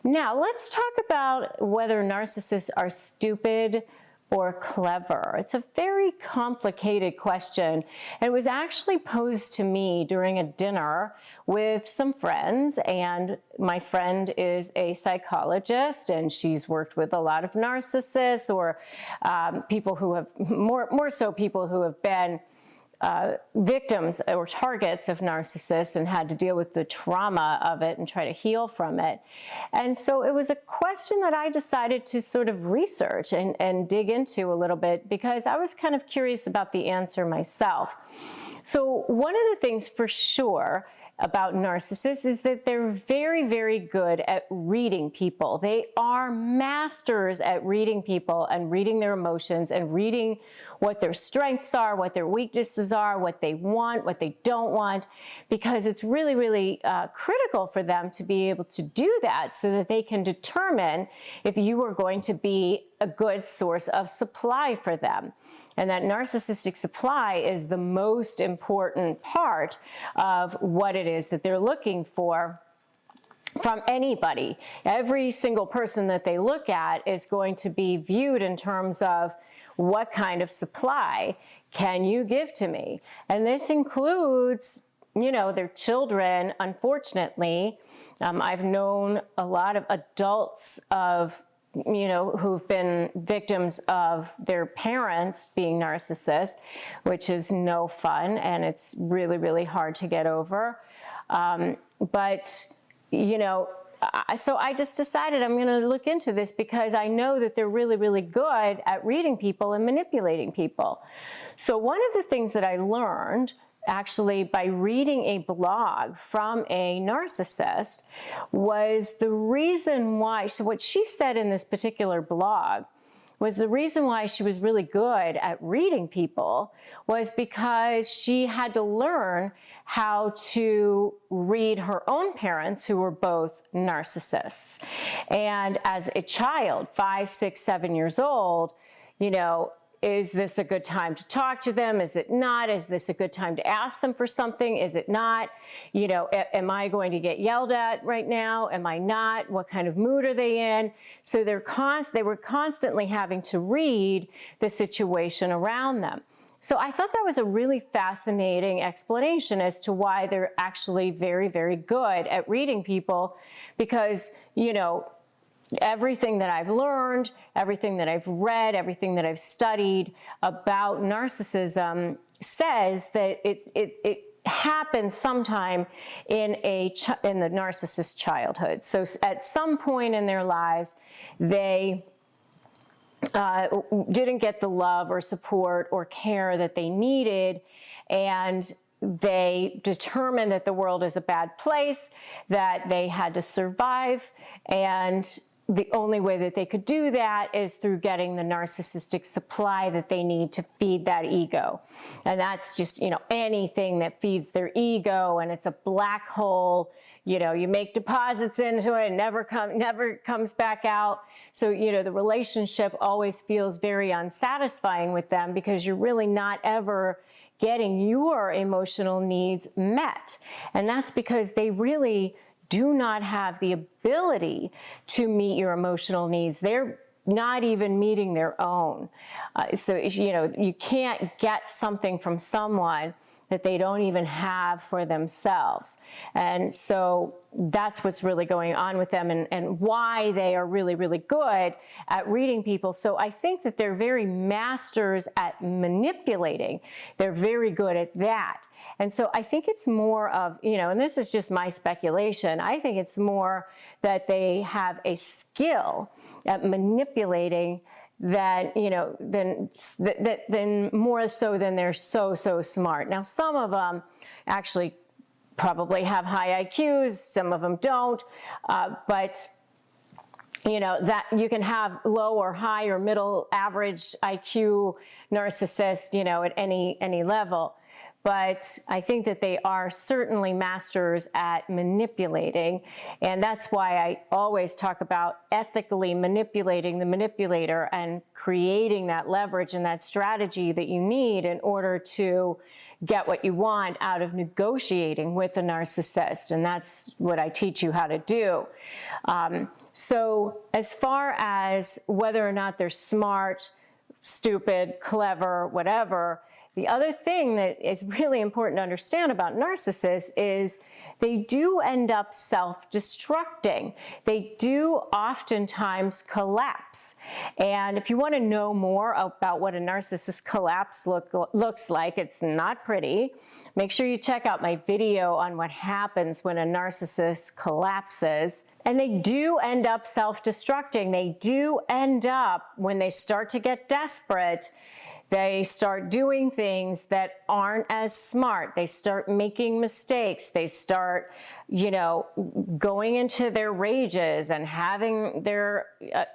Now, let's talk about whether narcissists are stupid or clever. It's a very complicated question. It was actually posed to me during a dinner with some friends, and my friend is a psychologist, and she's worked with a lot of narcissists or people who have, more so people who have been victims or targets of narcissists and had to deal with the trauma of it and try to heal from it. And so it was a question that I decided to sort of research and dig into a little bit because I was kind of curious about the answer myself. So one of the things for sure about narcissists is that they're very, very good at reading people. They are masters at reading people and reading their emotions and reading what their strengths are, what their weaknesses are, what they want, what they don't want, because it's really, really critical for them to be able to do that so that they can determine if you are going to be a good source of supply for them. And that narcissistic supply is the most important part of what it is that they're looking for from anybody. Every single person that they look at is going to be viewed in terms of what kind of supply can you give to me? And this includes, you know, their children, unfortunately. I've known a lot of adults of who've been victims of their parents being narcissists, which is no fun, and it's really, really hard to get over. So I just decided I'm going to look into this because I know that they're really, really good at reading people and manipulating people. So one of the things that I learned actually by reading a blog from a narcissist was the reason why, so what she said in this particular blog was the reason why she was really good at reading people was because she had to learn how to read her own parents who were both narcissists. And as a child, 5, 6, 7 years old, is this a good time to talk to them? Is it not? Is this a good time to ask them for something? Is it not? Am I going to get yelled at right now? Am I not? What kind of mood are they in? So they were constantly having to read the situation around them. So I thought that was a really fascinating explanation as to why they're actually very, very good at reading people because, everything that I've learned, everything that I've read, everything that I've studied about narcissism says that it happens sometime in the narcissist childhood. So at some point in their lives, they didn't get the love or support or care that they needed, and they determined that the world is a bad place, that they had to survive, and the only way that they could do that is through getting the narcissistic supply that they need to feed that ego. And that's just, anything that feeds their ego, and it's a black hole. You make deposits into it and never comes back out. So, the relationship always feels very unsatisfying with them because you're really not ever getting your emotional needs met. And that's because they really do not have the ability to meet your emotional needs. They're not even meeting their own. So you can't get something from someone that they don't even have for themselves. And so that's what's really going on with them and why they are really, really good at reading people. So I think that they're very masters at manipulating. They're very good at that. And so I think it's more of, and this is just my speculation, I think it's more that they have a skill at manipulating that, than more so than they're so smart. Now, some of them actually probably have high IQs, some of them don't, but that you can have low or high or middle average IQ narcissist, at any level. But I think that they are certainly masters at manipulating, and that's why I always talk about ethically manipulating the manipulator and creating that leverage and that strategy that you need in order to, get what you want out of negotiating with a narcissist, and that's what I teach you how to do. So as far as whether or not they're smart, stupid, clever, whatever, the other thing that is really important to understand about narcissists is they do end up self-destructing. They do oftentimes collapse. And if you want to know more about what a narcissist collapse looks like, it's not pretty. Make sure you check out my video on what happens when a narcissist collapses. And they do end up self-destructing. They do end up, when they start to get desperate, they start doing things that aren't as smart. They start making mistakes. They start, going into their rages and having their,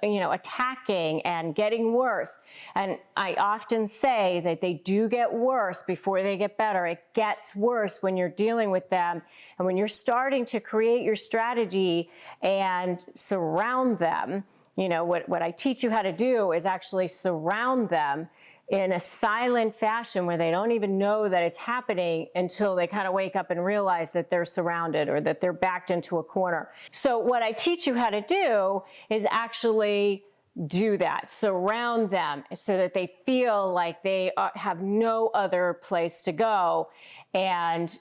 attacking and getting worse. And I often say that they do get worse before they get better. It gets worse when you're dealing with them. And when you're starting to create your strategy and surround them, what I teach you how to do is actually surround them in a silent fashion where they don't even know that it's happening until they kind of wake up and realize that they're surrounded or that they're backed into a corner. So what I teach you how to do is actually do that, surround them so that they feel like they have no other place to go. And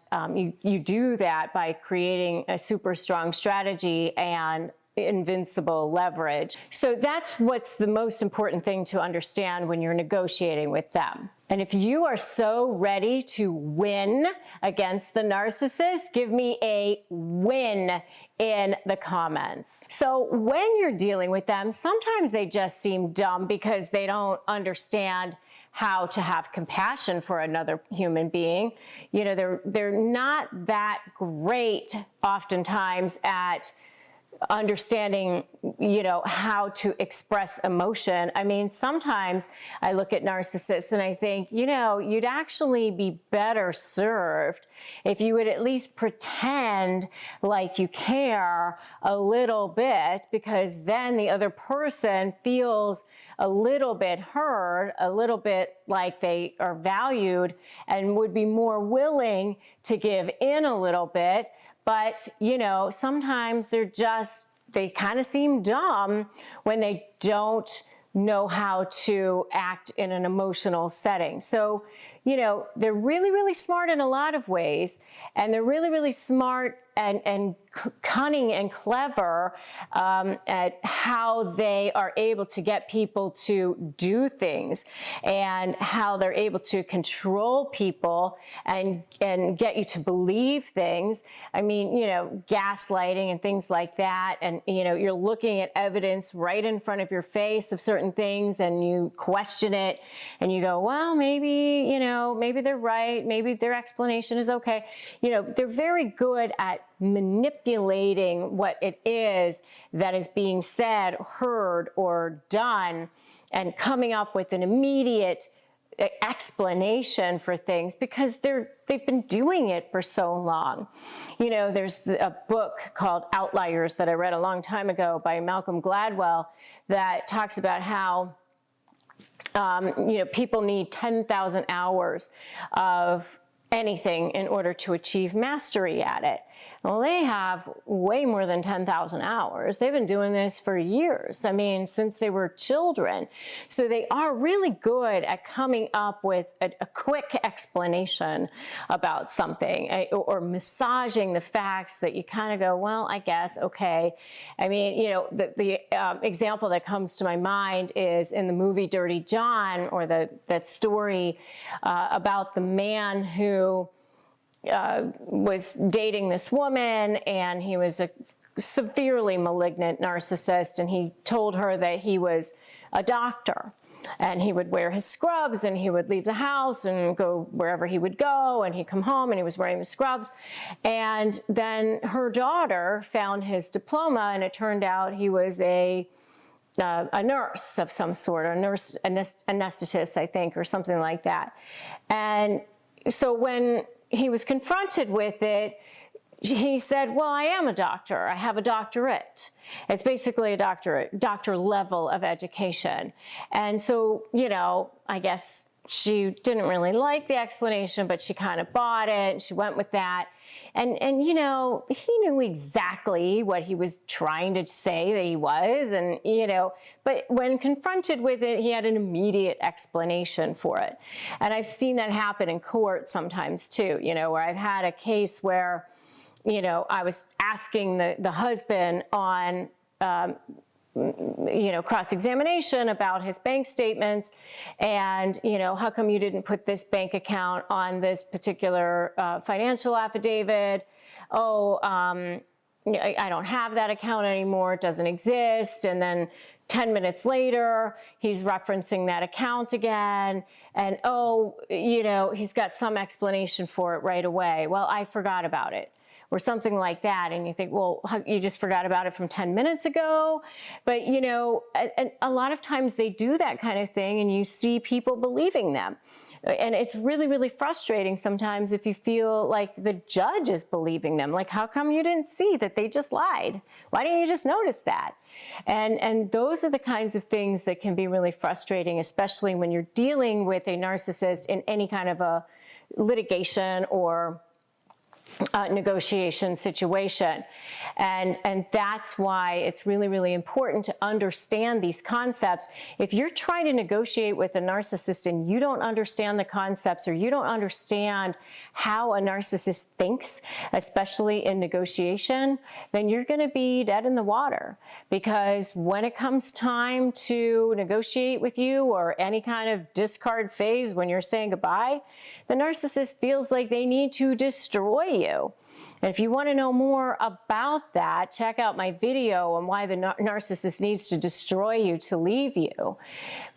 you do that by creating a super strong strategy and invincible leverage. So that's what's the most important thing to understand when you're negotiating with them. And if you are so ready to win against the narcissist, give me a win in the comments. So when you're dealing with them, sometimes they just seem dumb because they don't understand how to have compassion for another human being. They're not that great oftentimes at understanding, how to express emotion. I mean, sometimes I look at narcissists and I think, you'd actually be better served if you would at least pretend like you care a little bit, because then the other person feels a little bit heard, a little bit like they are valued, and would be more willing to give in a little bit. But, sometimes they kind of seem dumb when they don't know how to act in an emotional setting. So, they're really, really smart in a lot of ways, and they're really, really smart and cunning and clever at how they are able to get people to do things, and how they're able to control people and get you to believe things. I mean, gaslighting and things like that. And, you're looking at evidence right in front of your face of certain things, and you question it and you go, well, maybe they're right. Maybe their explanation is okay. They're very good at manipulating what it is that is being said, heard, or done, and coming up with an immediate explanation for things because they've been doing it for so long. There's a book called Outliers that I read a long time ago by Malcolm Gladwell that talks about how people need 10,000 hours of anything in order to achieve mastery at it. Well, they have way more than 10,000 hours. They've been doing this for years. I mean, since they were children. So they are really good at coming up with a quick explanation about something, or massaging the facts that you kind of go, well, I guess, okay. I mean, the example that comes to my mind is in the movie Dirty John, or that story about the man who was dating this woman, and he was a severely malignant narcissist, and he told her that he was a doctor, and he would wear his scrubs, and he would leave the house and go wherever he would go, and he'd come home and he was wearing the scrubs. And then her daughter found his diploma, and it turned out he was a nurse of some sort, a nurse anesthetist, I think, or something like that. And so when he was confronted with it, he said, well, I am a doctor. I have a doctorate. It's basically a doctor level of education. And so, I guess she didn't really like the explanation, but she kind of bought it and she went with that. And you know, he knew exactly what he was trying to say that he was, and you know, but when confronted with it, he had an immediate explanation for it. And I've seen that happen in court sometimes too, you know, where I've had a case where, you know, I was asking the husband on you know, cross-examination about his bank statements, and, you know, how come you didn't put this bank account on this particular financial affidavit? Oh, I don't have that account anymore, it doesn't exist. And then 10 minutes later, he's referencing that account again, and oh, you know, he's got some explanation for it right away. Well, I forgot about it, or something like that. And you think, well, you just forgot about it from 10 minutes ago. But, you know, and a lot of times they do that kind of thing, and you see people believing them. And it's really, really frustrating sometimes if you feel like the judge is believing them. Like, how come you didn't see that they just lied? Why didn't you just notice that? And those are the kinds of things that can be really frustrating, especially when you're dealing with a narcissist in any kind of a litigation or negotiation situation. And that's why it's really, really important to understand these concepts. If you're trying to negotiate with a narcissist and you don't understand the concepts, or you don't understand how a narcissist thinks, especially in negotiation, then you're going to be dead in the water. Because when it comes time to negotiate with you, or any kind of discard phase when you're saying goodbye, the narcissist feels like they need to destroy you. And if you want to know more about that, check out my video on why the narcissist needs to destroy you to leave you.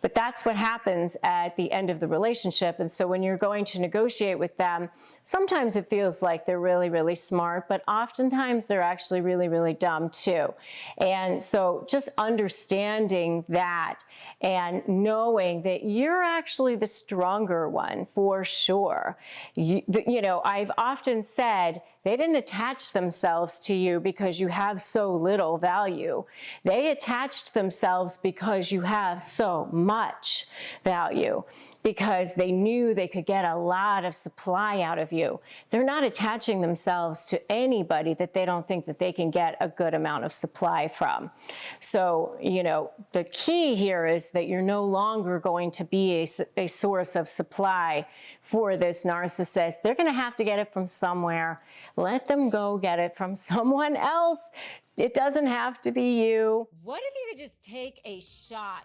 But that's what happens at the end of the relationship. And so when you're going to negotiate with them, sometimes it feels like they're really, really smart, but oftentimes they're actually really, really dumb too. And so just understanding that and knowing that you're actually the stronger one for sure. You know, I've often said they didn't attach themselves to you because you have so little value. They attached themselves because you have so much value, because they knew they could get a lot of supply out of you. They're not attaching themselves to anybody that they don't think that they can get a good amount of supply from. So, you know, the key here is that you're no longer going to be a source of supply for this narcissist. They're going to have to get it from somewhere. Let them go get it from someone else. It doesn't have to be you. What if you could just take a shot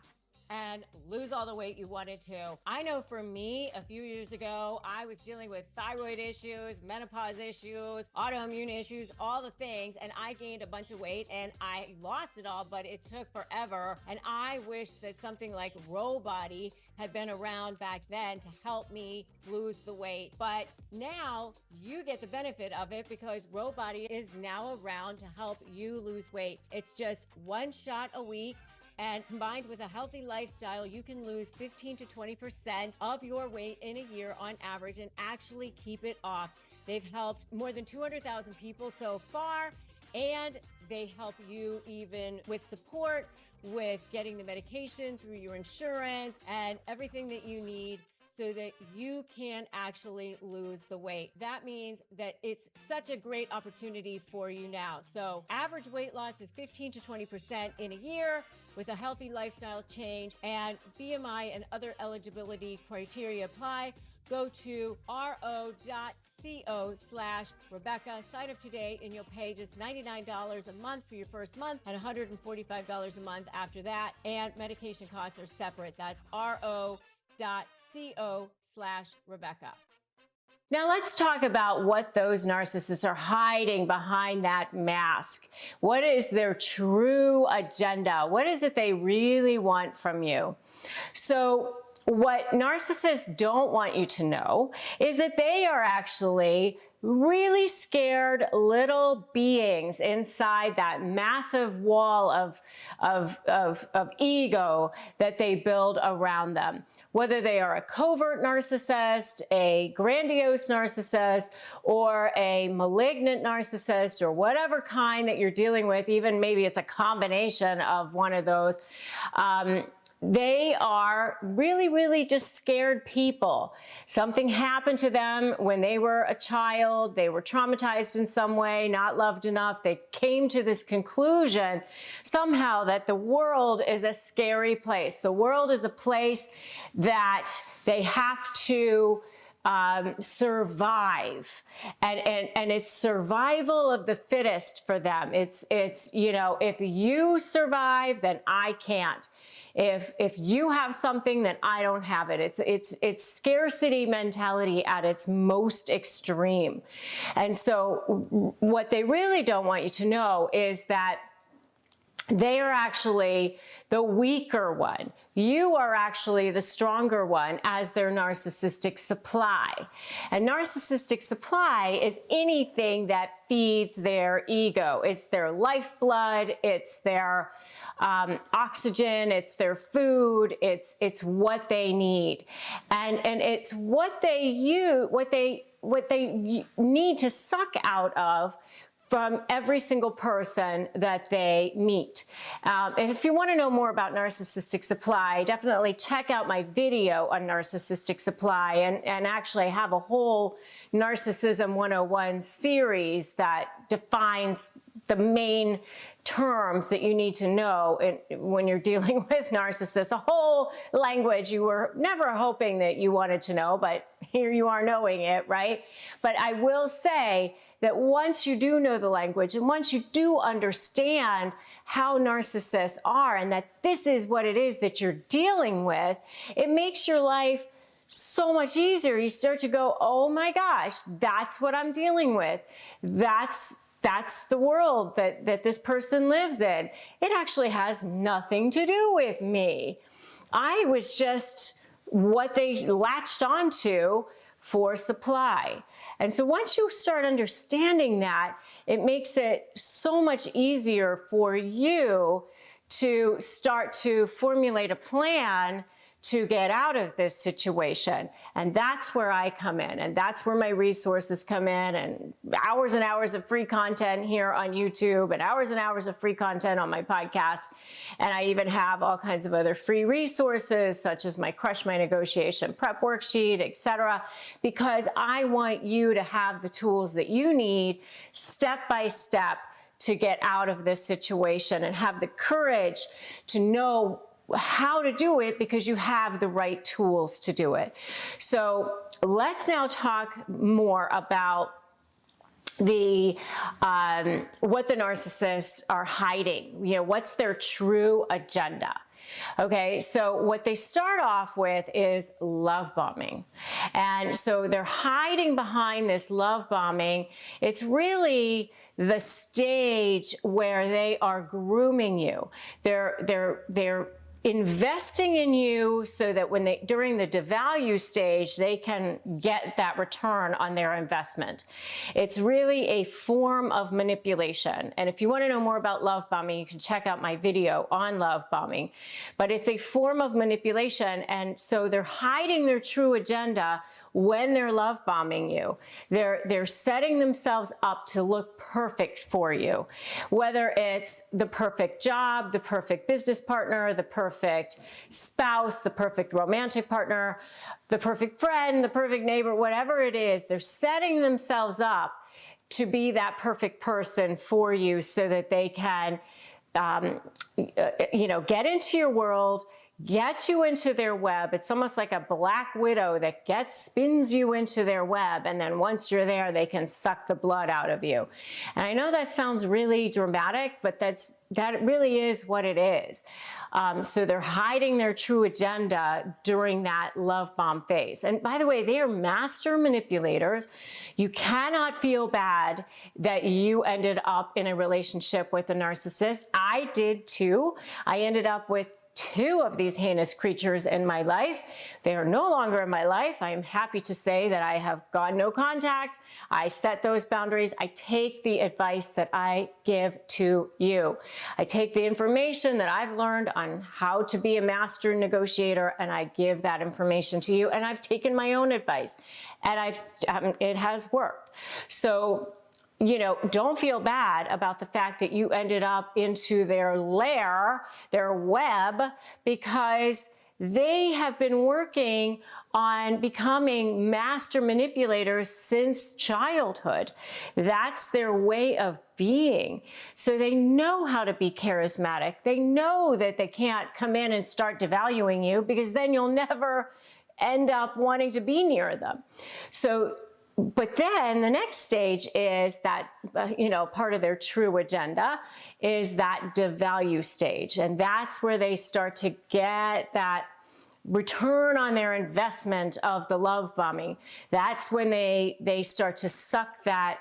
and lose all the weight you wanted to? I know for me, a few years ago, I was dealing with thyroid issues, menopause issues, autoimmune issues, all the things, and I gained a bunch of weight and I lost it all, but it took forever. And I wish that something like Robody had been around back then to help me lose the weight. But now you get the benefit of it, because Robody is now around to help you lose weight. It's just one shot a week. And combined with a healthy lifestyle, you can lose 15 to 20% of your weight in a year on average and actually keep it off. They've helped more than 200,000 people so far, and they help you even with support, with getting the medication through your insurance and everything that you need, so that you can actually lose the weight. That means that it's such a great opportunity for you now. So average weight loss is 15 to 20% in a year with a healthy lifestyle change, and BMI and other eligibility criteria apply. Go to ro.co/Rebecca. Sign up today and you'll pay just $99 a month for your first month and $145 a month after that. And medication costs are separate. That's ro.co/Rebecca. Now let's talk about what those narcissists are hiding behind that mask. What is their true agenda? What is it they really want from you? So what narcissists don't want you to know is that they are actually really scared little beings inside that massive wall of ego that they build around them. Whether they are a covert narcissist, a grandiose narcissist, or a malignant narcissist, or whatever kind that you're dealing with, even maybe it's a combination of one of those, they are really, really just scared people. Something happened to them when they were a child. They were traumatized in some way, not loved enough. They came to this conclusion somehow that the world is a scary place. The world is a place that they have to survive, and it's survival of the fittest for them. It's you know, if you survive, then I can't. If you have something, then I don't have it. It's scarcity mentality at its most extreme. And so what they really don't want you to know is that they are actually the weaker one. You are actually the stronger one as their narcissistic supply. And narcissistic supply is anything that feeds their ego. It's their lifeblood, it's their oxygen, it's their food, it's what they need. And it's what they use, what they need to suck out of from every single person that they meet. And if you want to know more about narcissistic supply, definitely check out my video on narcissistic supply, and actually I have a whole Narcissism 101 series that defines the main terms that you need to know when you're dealing with narcissists, a whole language you were never hoping that you wanted to know, but here you are knowing it, right? But I will say that once you do know the language, and once you do understand how narcissists are, and that this is what it is that you're dealing with, it makes your life so much easier. You start to go, oh my gosh, that's what I'm dealing with. That's the world that this person lives in. It actually has nothing to do with me. I was just what they latched onto for supply. And so once you start understanding that, it makes it so much easier for you to start to formulate a plan to get out of this situation. And that's where I come in, and that's where my resources come in, and hours of free content here on YouTube, and hours of free content on my podcast. And I even have all kinds of other free resources, such as my Crush My Negotiation prep worksheet, etc., because I want you to have the tools that you need step by step to get out of this situation, and have the courage to know how to do it because you have the right tools to do it. So let's now talk more about the what the narcissists are hiding. You know, what's their true agenda? Okay, so what they start off with is love bombing. And so they're hiding behind this love bombing. It's really the stage where they are grooming you. They're investing in you so that when during the devalue stage, they can get that return on their investment. It's really a form of manipulation. And if you want to know more about love bombing, you can check out my video on love bombing. But it's a form of manipulation, and so they're hiding their true agenda when they're love bombing you. They're setting themselves up to look perfect for you. Whether it's the perfect job, the perfect business partner, the perfect spouse, the perfect romantic partner, the perfect friend, the perfect neighbor, whatever it is, they're setting themselves up to be that perfect person for you so that they can, you know, get into your world, get you into their web. It's almost like a black widow that spins you into their web, and then once you're there, they can suck the blood out of you. And I know that sounds really dramatic, but that really is what it is. So they're hiding their true agenda during that love bomb phase. And by the way, they are master manipulators. You cannot feel bad that you ended up in a relationship with a narcissist. I did too. I ended up with 2 of these heinous creatures in my life. They are no longer in my life. I am happy to say that I have gone no contact. I set those boundaries. I take the advice that I give to you. I take the information that I've learned on how to be a master negotiator, and I give that information to you. And I've taken my own advice, and it has worked. So don't feel bad about the fact that you ended up into their lair, their web, because they have been working on becoming master manipulators since childhood. That's their way of being. So they know how to be charismatic. They know that they can't come in and start devaluing you, because then you'll never end up wanting to be near them. So, but then the next stage is that, part of their true agenda is that devalue stage. And that's where they start to get that return on their investment of the love bombing. That's when they start to suck that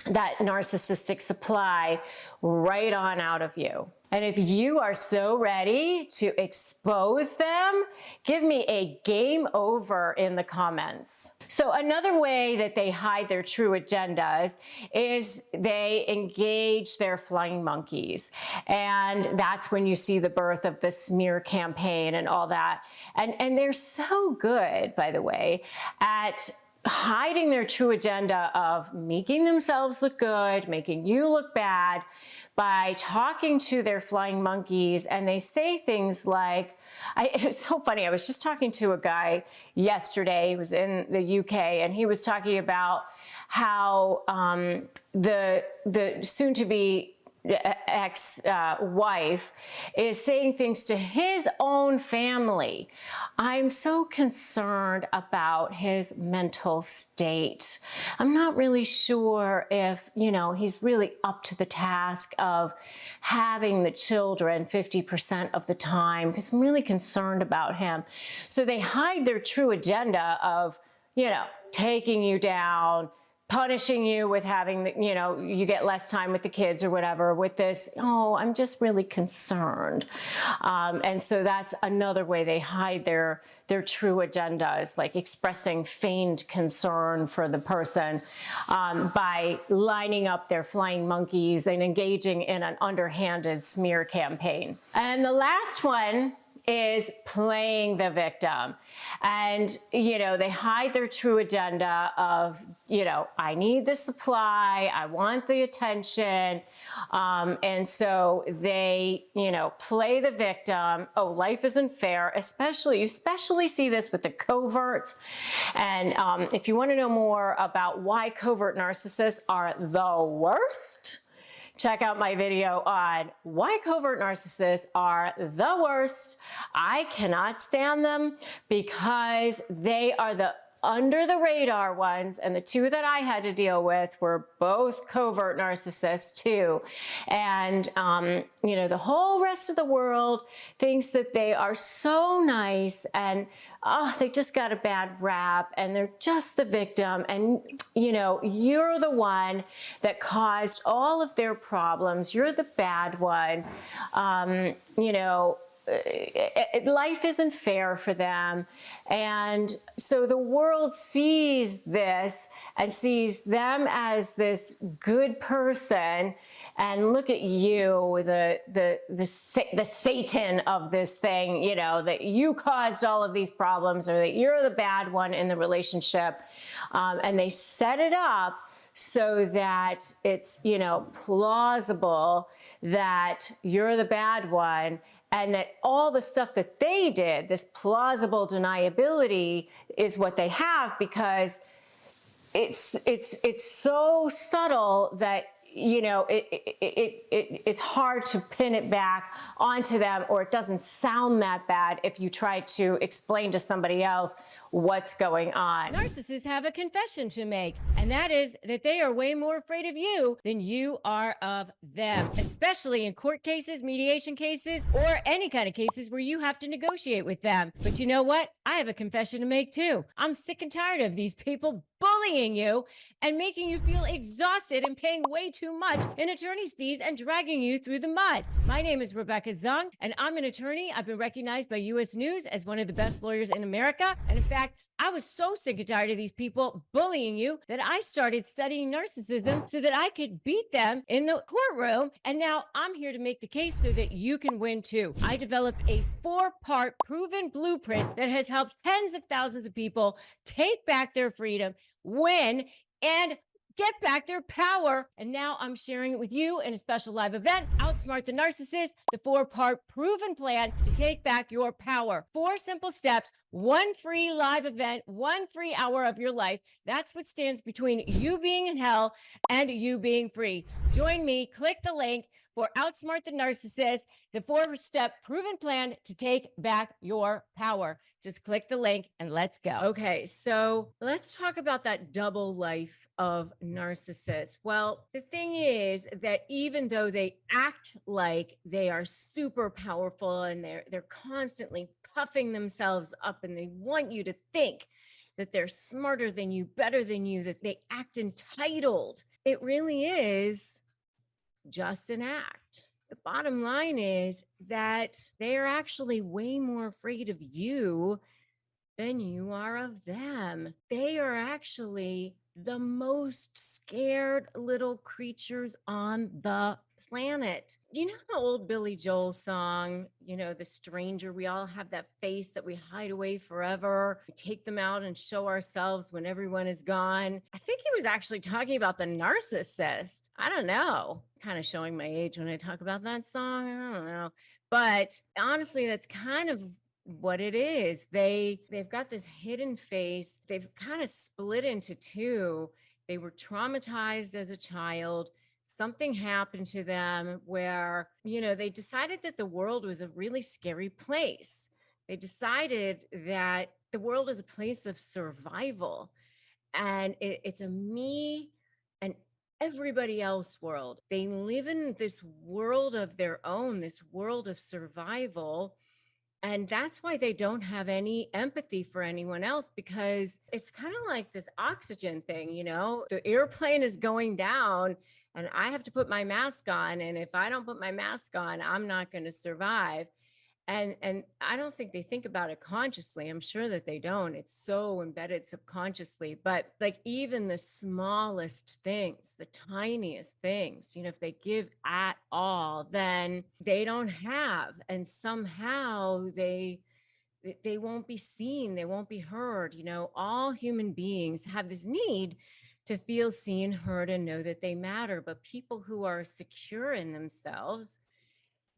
narcissistic supply right on out of you. And if you are so ready to expose them, give me a game over in the comments. So another way that they hide their true agendas is they engage their flying monkeys. And that's when you see the birth of the smear campaign and all that. And they're so good, by the way, at hiding their true agenda of making themselves look good, making you look bad, by talking to their flying monkeys. And they say things like, it was so funny. I was just talking to a guy yesterday. He was in the UK, and he was talking about how the soon-to-be ex-wife is saying things to his own family. I'm so concerned about his mental state. I'm not really sure if, he's really up to the task of having the children 50% of the time, because I'm really concerned about him. So they hide their true agenda of, taking you down, punishing you with having, you get less time with the kids or whatever, with this, I'm just really concerned. And so that's another way they hide their true agendas, like expressing feigned concern for the person by lining up their flying monkeys and engaging in an underhanded smear campaign. And the last one is playing the victim. And, they hide their true agenda of, I need the supply, I want the attention. And so they, play the victim. Oh, life isn't fair, you especially see this with the coverts. And if you want to know more about why covert narcissists are the worst, check out my video on why covert narcissists are the worst. I cannot stand them because they are the under the radar ones, and the two that I had to deal with were both covert narcissists too. And, the whole rest of the world thinks that they are so nice and, they just got a bad rap and they're just the victim. And, you're the one that caused all of their problems. You're the bad one. Life isn't fair for them. And so the world sees this and sees them as this good person, and look at you, the Satan of this thing, that you caused all of these problems, or that you're the bad one in the relationship. And they set it up so that it's, plausible that you're the bad one, and that all the stuff that they did, this plausible deniability, is what they have, because it's so subtle that it's hard to pin it back onto them, or it doesn't sound that bad if you try to explain to somebody else what's going on. Narcissists have a confession to make, and that is that they are way more afraid of you than you are of them, especially in court cases, mediation cases, or any kind of cases where you have to negotiate with them. But you know what? I have a confession to make too. I'm sick and tired of these people bullying you and making you feel exhausted and paying way too much in attorney's fees and dragging you through the mud. My name is Rebecca Zung, and I'm an attorney. I've been recognized by U.S. News as one of the best lawyers in America. And in fact, I was so sick and tired of these people bullying you that I started studying narcissism so that I could beat them in the courtroom. And now I'm here to make the case so that you can win too. I developed a 4-part proven blueprint that has helped tens of thousands of people take back their freedom, win, and get back their power. And now I'm sharing it with you in a special live event, Outsmart the Narcissist, the 4-part proven plan to take back your power. 4 simple steps, 1 free live event, 1 free hour of your life. That's what stands between you being in hell and you being free. Join me, click the link for Outsmart the Narcissist, the 4-step proven plan to take back your power. Just click the link and let's go. Okay, so let's talk about that double life of narcissists. Well, the thing is that even though they act like they are super powerful and they're constantly puffing themselves up and they want you to think that they're smarter than you, better than you, that they act entitled, it really is just an act. The bottom line is that they are actually way more afraid of you than you are of them. They are actually the most scared little creatures on the planet. Do you know the old Billy Joel song, The Stranger? We all have that face that we hide away forever. We take them out and show ourselves when everyone is gone. I think he was actually talking about the narcissist. I don't know. Kind of showing my age when I talk about that song. I don't know. But honestly, that's kind of what it is. They've got this hidden face. They've kind of split into two. They were traumatized as a child. Something happened to them where, they decided that the world was a really scary place. They decided that the world is a place of survival, and it's a me and everybody else world. They live in this world of their own, this world of survival. And that's why they don't have any empathy for anyone else, because it's kind of like this oxygen thing, the airplane is going down and I have to put my mask on. And if I don't put my mask on, I'm not going to survive. And I don't think they think about it consciously. I'm sure that they don't. It's so embedded subconsciously. But like even the smallest things, the tiniest things, if they give at all, then they don't have. And somehow they won't be seen, they won't be heard. All human beings have this need to feel seen, heard, and know that they matter. But people who are secure in themselves,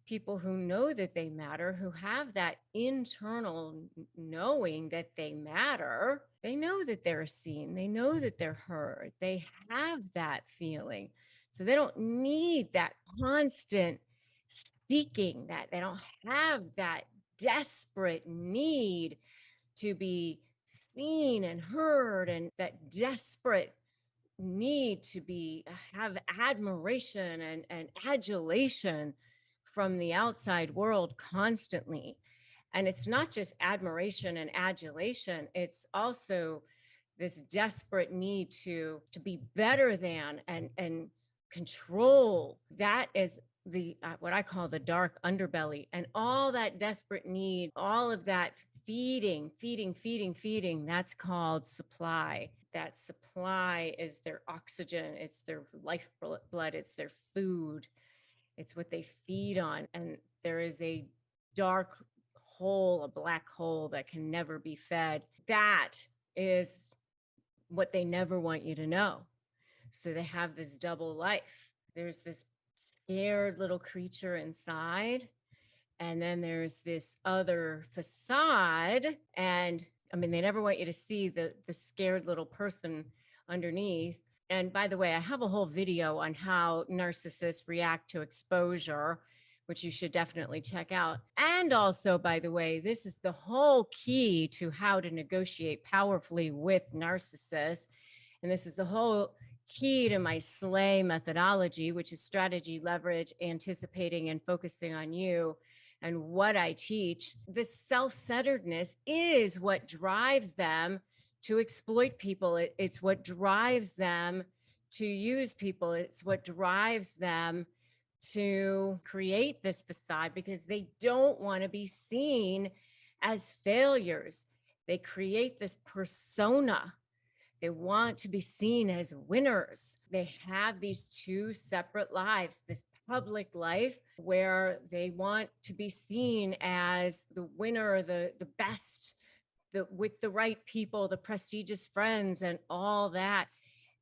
people who know that they matter, who have that internal knowing that they matter, they know that they're seen, they know that they're heard, they have that feeling. So they don't need that constant seeking, that they don't have that desperate need to be seen and heard, and that desperate need to have admiration and adulation from the outside world constantly. And it's not just admiration and adulation, it's also this desperate need to be better than and control. That is the what I call the dark underbelly. And all that desperate need, all of that feeding, that's called supply. That supply is their oxygen, it's their lifeblood, it's their food, it's what they feed on. And there is a dark hole, a black hole that can never be fed. That is what they never want you to know. So they have this double life. There's this scared little creature inside, and then there's this other facade. And I mean, they never want you to see the scared little person underneath. And by the way, I have a whole video on how narcissists react to exposure, which you should definitely check out. And also, by the way, this is the whole key to how to negotiate powerfully with narcissists. And this is the whole key to my SLAY methodology, which is strategy, leverage, anticipating, and focusing on you. And what I teach, this self-centeredness is what drives them to exploit people. It's what drives them to use people. It's what drives them to create this facade, because they don't want to be seen as failures. They create this persona. They want to be seen as winners. They have these two separate lives, this public life where they want to be seen as the winner, the best, with the right people, the prestigious friends and all that.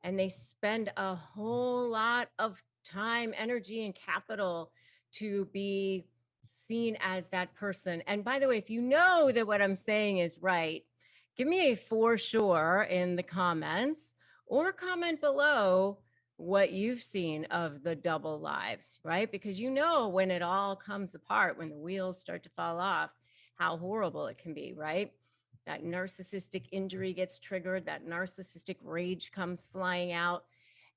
and they spend a whole lot of time, energy, and capital to be seen as that person. And by the way, if you know that what I'm saying is right, give me a for sure in the comments or comment below what you've seen of the double lives, right? Because you know when it all comes apart, when the wheels start to fall off, how horrible it can be, right? That narcissistic injury gets triggered, that narcissistic rage comes flying out,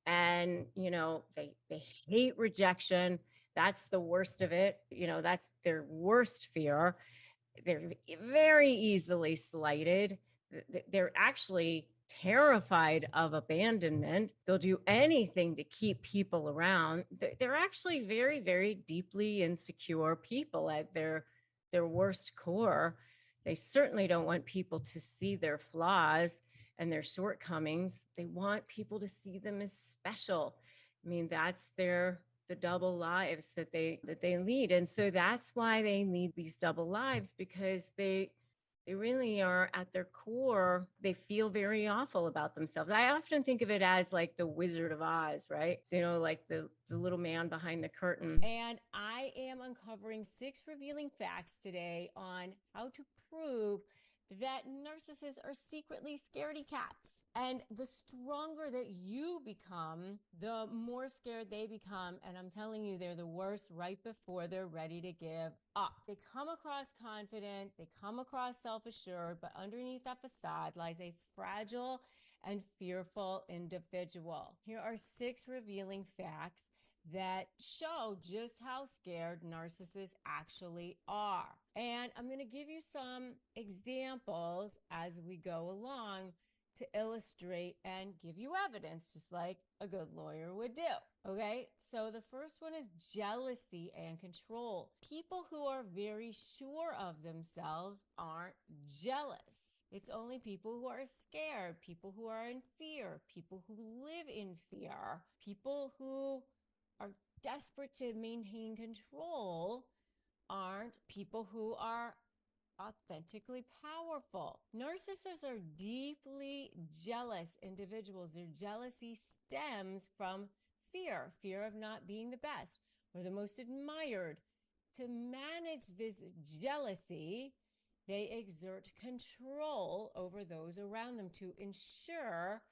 and they hate rejection. That's the worst of it. That's their worst fear. They're very easily slighted. They're actually terrified of abandonment. They'll do anything to keep people around. They're actually very, very deeply insecure people at their worst core. They certainly don't want people to see their flaws and their shortcomings. They want people to see them as special. I mean, that's the double lives that they lead. And so that's why they lead these double lives, because they really are at their core, they feel very awful about themselves. I often think of it as like the Wizard of Oz, right? So, like the little man behind the curtain. And I am uncovering 6 revealing facts today on how to prove that narcissists are secretly scaredy cats. And the stronger that you become, the more scared they become. And I'm telling you, they're the worst right before they're ready to give up. They come across confident, they come across self-assured, but underneath that facade lies a fragile and fearful individual. Here are 6 revealing facts that show just how scared narcissists actually are. And I'm going to give you some examples as we go along to illustrate and give you evidence, just like a good lawyer would do. Okay, so the first one is jealousy and control. People who are very sure of themselves aren't jealous. It's only people who are scared, people who are in fear, people who live in fear, people who are desperate to maintain control aren't people who are authentically powerful. Narcissists are deeply jealous individuals. Their jealousy stems from fear of not being the best or the most admired. To manage this jealousy, they exert control over those around them to ensure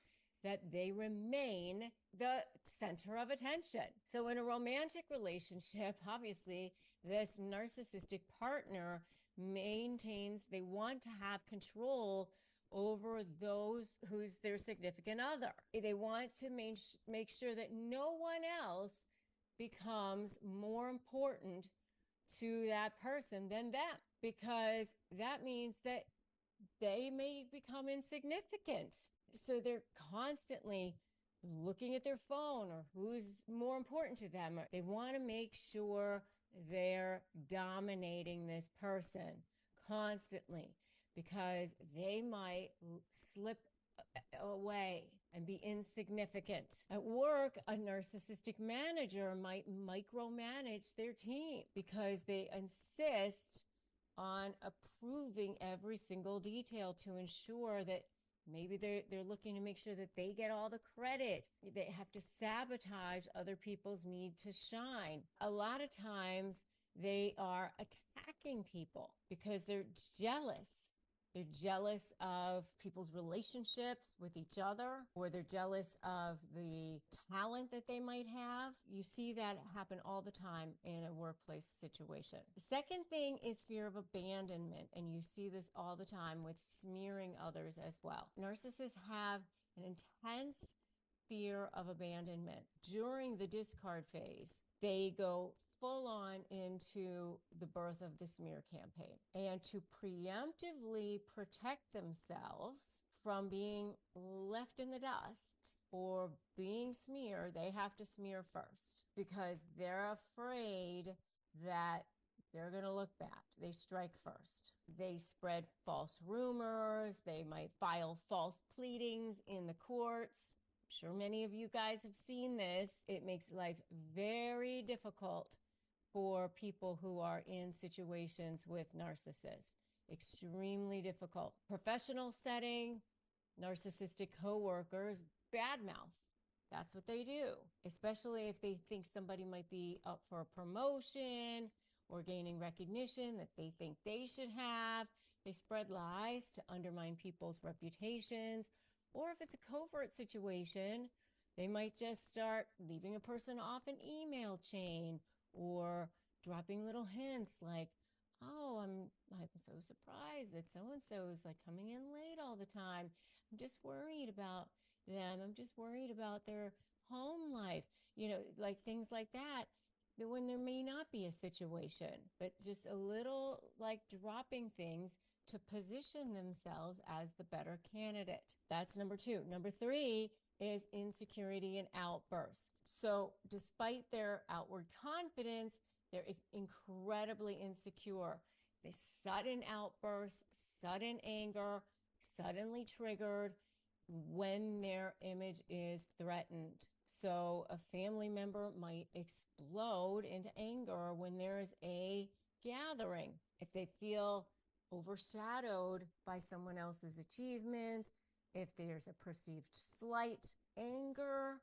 that they remain the center of attention. So in a romantic relationship, obviously, this narcissistic partner they want to have control over those who's their significant other. They want to make sure that no one else becomes more important to that person than them, because that means that they may become insignificant. So they're constantly looking at their phone or who's more important to them. They want to make sure they're dominating this person constantly, because they might slip away and be insignificant. At work, a narcissistic manager might micromanage their team because they insist on approving every single detail to ensure that maybe they're looking to make sure that they get all the credit. They have to sabotage other people's need to shine. A lot of times they are attacking people because they're jealous. They're jealous of people's relationships with each other, or they're jealous of the talent that they might have. You see that happen all the time in a workplace situation. The second thing is fear of abandonment, and you see this all the time with smearing others as well. Narcissists have an intense fear of abandonment. During the discard phase, they go full on into the birth of the smear campaign. And to preemptively protect themselves from being left in the dust or being smeared, they have to smear first, because they're afraid that they're going to look bad. They strike first. They spread false rumors. They might file false pleadings in the courts. I'm sure many of you guys have seen this. It makes life very difficult for people who are in situations with narcissists. Extremely difficult. Professional setting, narcissistic coworkers badmouth That's what they do, especially if they think somebody might be up for a promotion or gaining recognition that they think they should have. They spread lies to undermine people's reputations. Or if it's a covert situation, they might just start leaving a person off an email chain or dropping little hints like, oh, I'm so surprised that so-and-so is like coming in late all the time. I'm just worried about them. I'm just worried about their home life, like things like that. When there may not be a situation, but just a little like dropping things to position themselves as the better candidate. That's number two. Number three is insecurity and outbursts. So despite their outward confidence, they're incredibly insecure. They sudden outbursts, sudden anger, suddenly triggered when their image is threatened. So a family member might explode into anger when there is a gathering. If they feel overshadowed by someone else's achievements, if there's a perceived slight, anger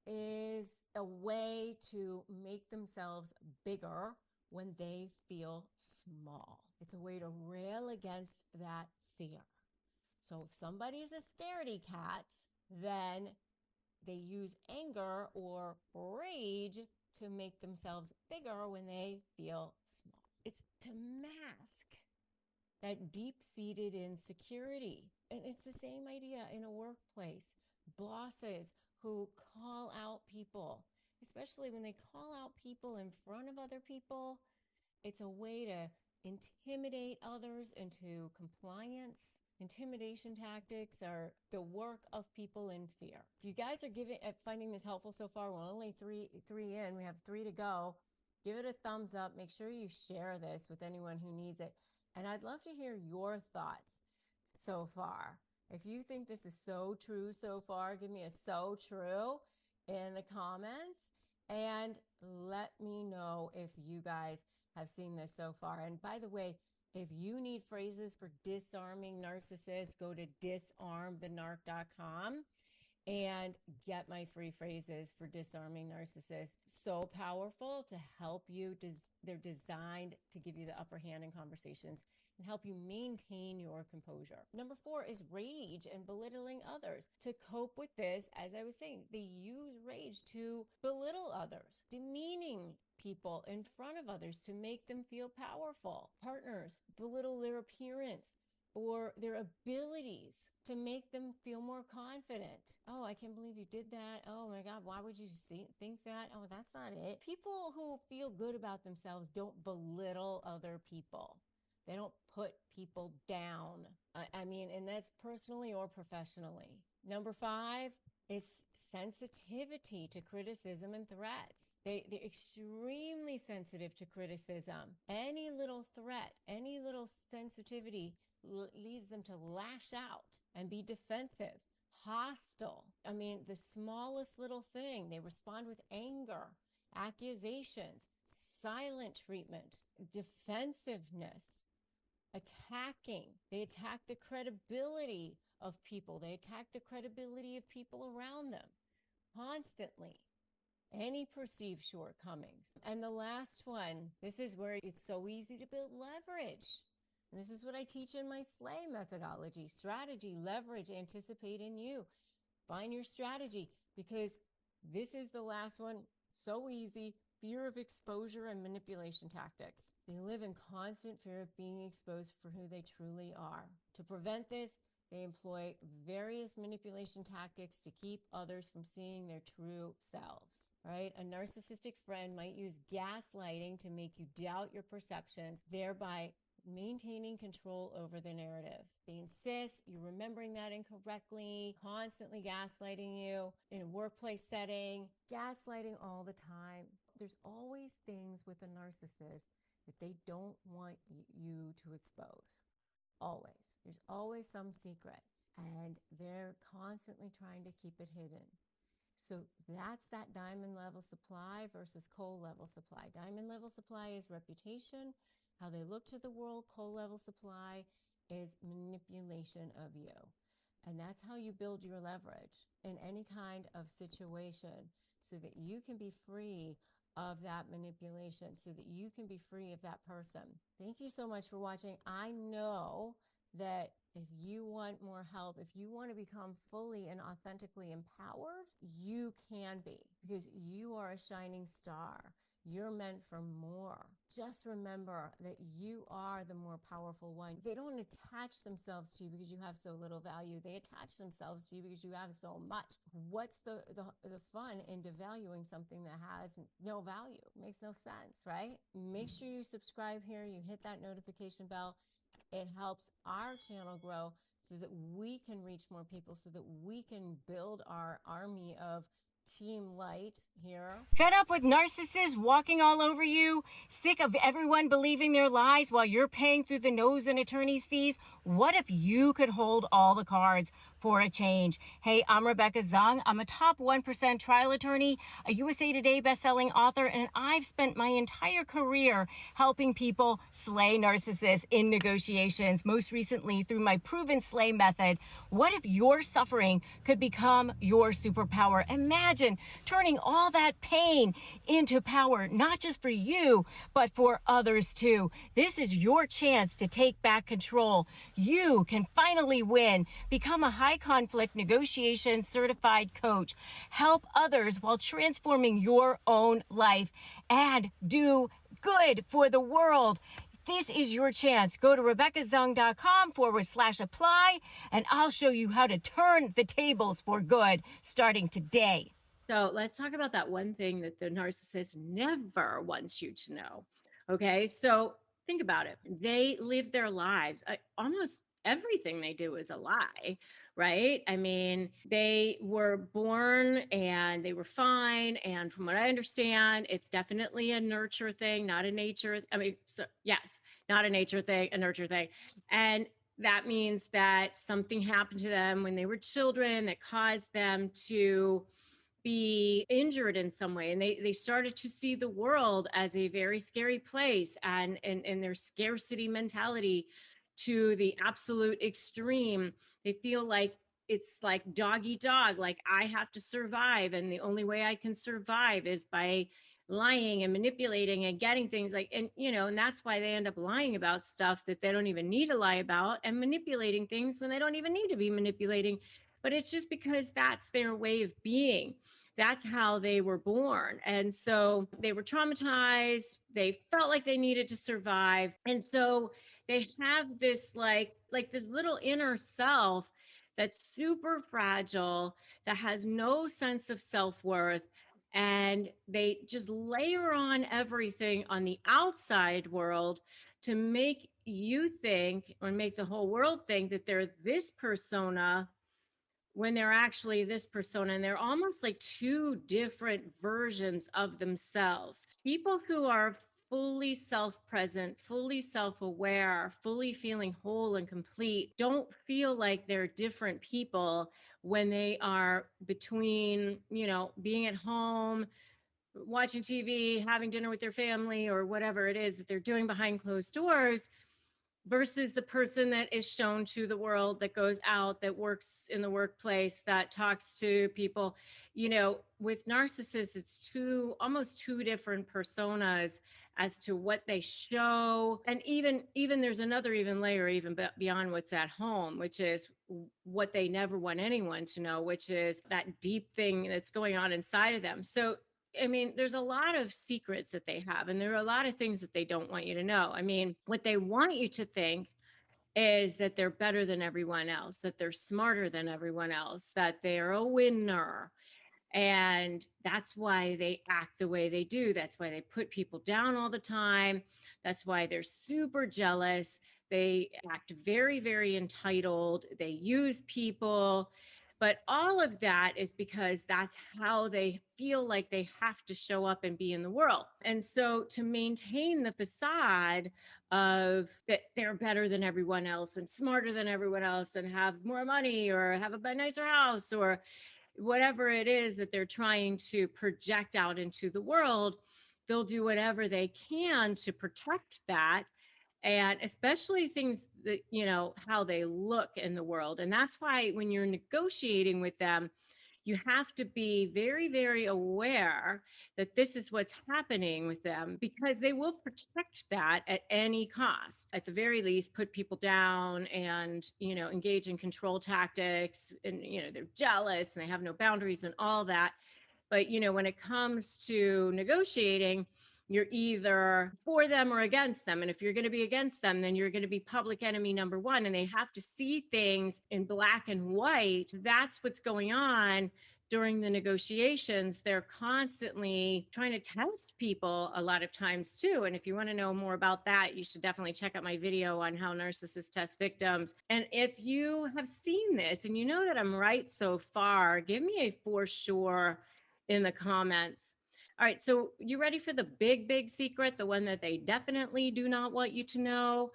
is a way to make themselves bigger when they feel small. It's a way to rail against that fear. So if somebody is a scaredy cat, then they use anger or rage to make themselves bigger when they feel small. It's to mask that deep-seated insecurity. And it's the same idea in a workplace. Bosses who call out people, especially when they call out people in front of other people, it's a way to intimidate others into compliance. Intimidation tactics are the work of people in fear. If you guys are finding this helpful so far, we're only three in. We have 3 to go. Give it a thumbs up. Make sure you share this with anyone who needs it. And I'd love to hear your thoughts so far. If you think this is so true so far, give me a so true in the comments and let me know if you guys have seen this so far. And by the way, if you need phrases for disarming narcissists, go to disarmthenarc.com and get my free phrases for disarming narcissists. So powerful to help you. They're designed to give you the upper hand in conversations and help you maintain your composure. Number 4 is rage and belittling others. To cope with this, as I was saying, they use rage to belittle others, demeaning people in front of others to make them feel powerful. Partners belittle their appearance or their abilities to make them feel more confident. Oh, I can't believe you did that. Oh my God, why would you think that? Oh, that's not it. People who feel good about themselves don't belittle other people. They don't put people down. I mean, and that's personally or professionally. Number 5 is sensitivity to criticism and threats. They're extremely sensitive to criticism. Any little threat, any little sensitivity leads them to lash out and be defensive, hostile. I mean, the smallest little thing, they respond with anger, accusations, silent treatment, defensiveness, attacking. They attack the credibility of people. They attack the credibility of people around them constantly. Any perceived shortcomings. And the last one, this is where it's so easy to build leverage. And this is what I teach in my SLAY methodology: strategy, leverage, anticipate in you. Find your strategy, because this is the last one. So easy. Fear of exposure and manipulation tactics. They live in constant fear of being exposed for who they truly are. To prevent this, they employ various manipulation tactics to keep others from seeing their true selves, right? A narcissistic friend might use gaslighting to make you doubt your perceptions, thereby maintaining control over the narrative. They insist you're remembering that incorrectly, constantly gaslighting you in a workplace setting, gaslighting all the time. There's always things with a narcissist that they don't want you to expose. Always. There's always some secret, and they're constantly trying to keep it hidden. So that's that diamond level supply versus coal level supply. Diamond level supply is reputation, how they look to the world. Coal level supply is manipulation of you. And that's how you build your leverage in any kind of situation, so that you can be free of that manipulation, so that you can be free of that person. Thank you so much for watching. I know that if you want more help, if you want to become fully and authentically empowered, you can be, because you are a shining star. You're meant for more. Just remember that you are the more powerful one. They don't attach themselves to you because you have so little value. They attach themselves to you because you have so much. What's the fun in devaluing something that has no value? It makes no sense, right? Make sure you subscribe here. You hit that notification bell. It helps our channel grow so that we can reach more people, so that we can build our army of Team Light here. Fed up with narcissists walking all over you? Sick of everyone believing their lies while you're paying through the nose in attorney's fees? What if you could hold all the cards for a change? Hey, I'm Rebecca Zung. I'm a top 1% trial attorney, a USA Today bestselling author, and I've spent my entire career helping people slay narcissists in negotiations, most recently through my proven slay method. What if your suffering could become your superpower? Imagine turning all that pain into power, not just for you, but for others too. This is your chance to take back control. You can finally win. Become a high conflict negotiation certified coach. Help others while transforming your own life, and do good for the world. This is your chance. Go to RebeccaZung.com/apply, and I'll show you how to turn the tables for good starting today. So let's talk about that one thing that the narcissist never wants you to know. Okay, so think about it. They live their lives. Almost everything they do is a lie, right? I mean, they were born and they were fine. And from what I understand, it's definitely a nurture thing, not a nature. I mean, so yes, not a nature thing, a nurture thing. And that means that something happened to them when they were children that caused them to be injured in some way, and they started to see the world as a very scary place, and their scarcity mentality to the absolute extreme. They feel like it's like dog eat dog, like I have to survive, and the only way I can survive is by lying and manipulating and getting things like, and and that's why they end up lying about stuff that they don't even need to lie about, and manipulating things when they don't even need to be manipulating. But it's just because that's their way of being. That's how they were born. And so they were traumatized. They felt like they needed to survive. And so they have this like this little inner self that's super fragile, that has no sense of self-worth, and they just layer on everything on the outside world to make you think, or make the whole world think, that they're this persona when they're actually this persona. And they're almost like two different versions of themselves. People who are fully self-present, fully self-aware, fully feeling whole and complete don't feel like they're different people when they are between, being at home, watching TV, having dinner with their family, or whatever it is that they're doing behind closed doors, versus the person that is shown to the world, that goes out, that works in the workplace, that talks to people. With narcissists, it's almost two different personas as to what they show. And even there's another even layer, even beyond what's at home, which is what they never want anyone to know, which is that deep thing that's going on inside of them. So I mean, there's a lot of secrets that they have, and there are a lot of things that they don't want you to know. I mean, what they want you to think is that they're better than everyone else, that they're smarter than everyone else, that they're a winner. And that's why they act the way they do. That's why they put people down all the time. That's why they're super jealous. They act very, very entitled. They use people. But all of that is because that's how they feel like they have to show up and be in the world. And so to maintain the facade of that they're better than everyone else and smarter than everyone else and have more money or have a nicer house or whatever it is that they're trying to project out into the world, they'll do whatever they can to protect that. and especially things that, how they look in the world. And that's why when you're negotiating with them, you have to be very, very aware that this is what's happening with them, because they will protect that at any cost. At the very least, put people down and, engage in control tactics, and, they're jealous and they have no boundaries and all that. But, when it comes to negotiating, you're either for them or against them. And if you're going to be against them, then you're going to be public enemy number one. And they have to see things in black and white. That's what's going on during the negotiations. They're constantly trying to test people a lot of times too. And if you want to know more about that, you should definitely check out my video on how narcissists test victims. And if you have seen this and you know that I'm right so far, give me a for sure in the comments. All right, so you ready for the big, big secret, the one that they definitely do not want you to know?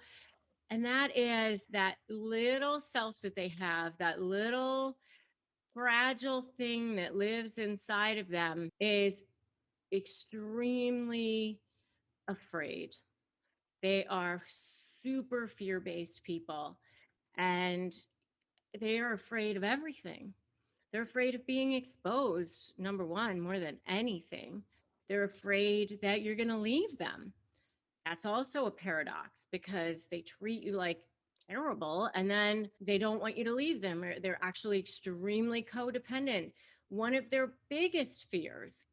And that is that little self that they have, that little fragile thing that lives inside of them is extremely afraid. They are super fear-based people, and they are afraid of everything. They're afraid of being exposed, number one, more than anything. They're afraid that you're going to leave them. That's also a paradox, because they treat you like terrible and then they don't want you to leave them, or they're actually extremely codependent. One of their biggest fears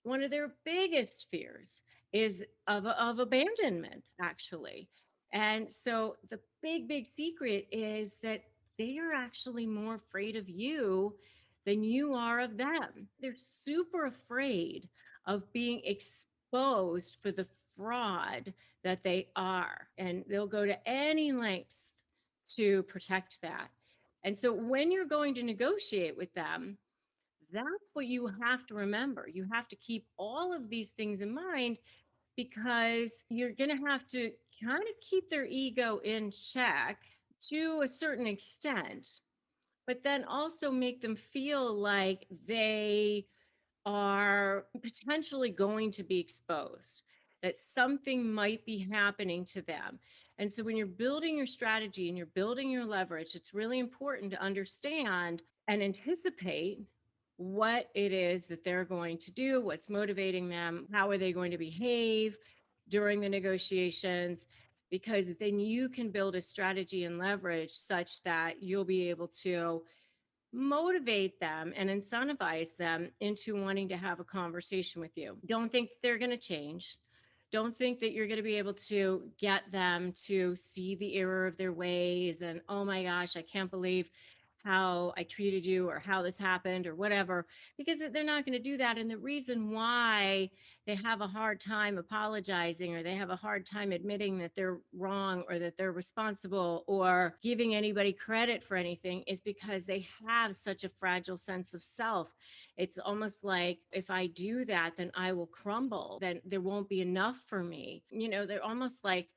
one of their biggest fears is of abandonment, actually. And so the big, big secret is that they are actually more afraid of you than you are of them. They're super afraid of being exposed for the fraud that they are, and they'll go to any lengths to protect that. And so when you're going to negotiate with them, that's what you have to remember. You have to keep all of these things in mind, because you're going to have to kind of keep their ego in check to a certain extent, but then also make them feel like they are potentially going to be exposed, that something might be happening to them. And so when you're building your strategy and you're building your leverage, it's really important to understand and anticipate what it is that they're going to do, what's motivating them, how are they going to behave during the negotiations, because then you can build a strategy and leverage such that you'll be able to motivate them and incentivize them into wanting to have a conversation with you. Don't think they're going to change. Don't think that you're going to be able to get them to see the error of their ways and, oh my gosh, I can't believe how I treated you or how this happened or whatever, because they're not going to do that. And the reason why they have a hard time apologizing, or they have a hard time admitting that they're wrong or that they're responsible or giving anybody credit for anything, is because they have such a fragile sense of self. It's almost like, if I do that, then I will crumble, then there won't be enough for me. They're almost like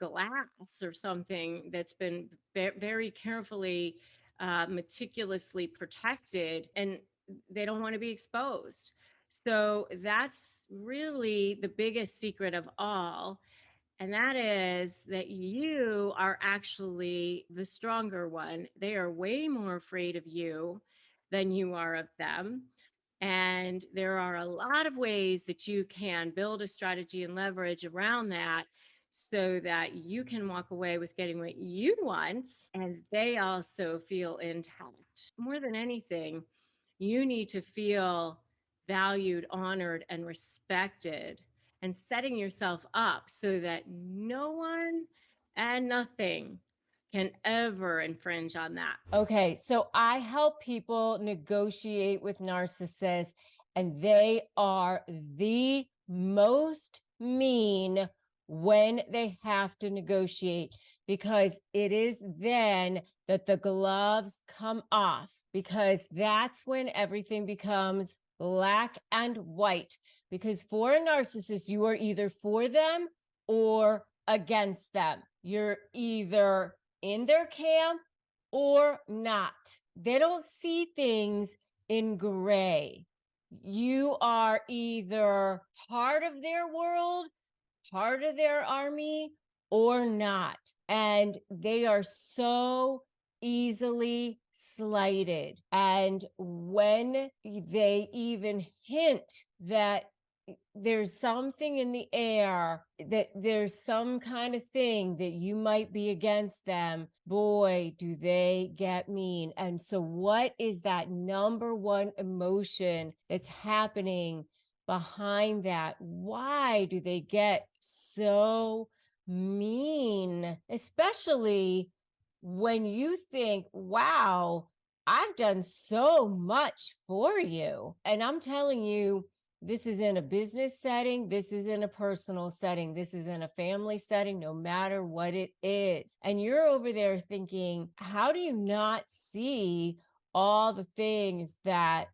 glass or something that's been very carefully, meticulously protected, and they don't want to be exposed. So that's really the biggest secret of all. And that is that you are actually the stronger one. They are way more afraid of you than you are of them. And there are a lot of ways that you can build a strategy and leverage around that, so that you can walk away with getting what you want and they also feel intact. More than anything, you need to feel valued, honored, and respected, and setting yourself up so that no one and nothing can ever infringe on that. Okay, so I help people negotiate with narcissists, and they are the most mean when they have to negotiate, because it is then that the gloves come off, because that's when everything becomes black and white. Because for a narcissist, you are either for them or against them. You're either in their camp or not. They don't see things in gray. You are either part of their world, part of their army, or not. And they are so easily slighted. And when they even hint that there's something in the air, that there's some kind of thing that you might be against them, boy, do they get mean. And so, what is that number one emotion that's happening behind that? Why do they get so mean? Especially when you think, wow, I've done so much for you. And I'm telling you, this is in a business setting. This is in a personal setting. This is in a family setting, no matter what it is. And you're over there thinking, how do you not see all the things that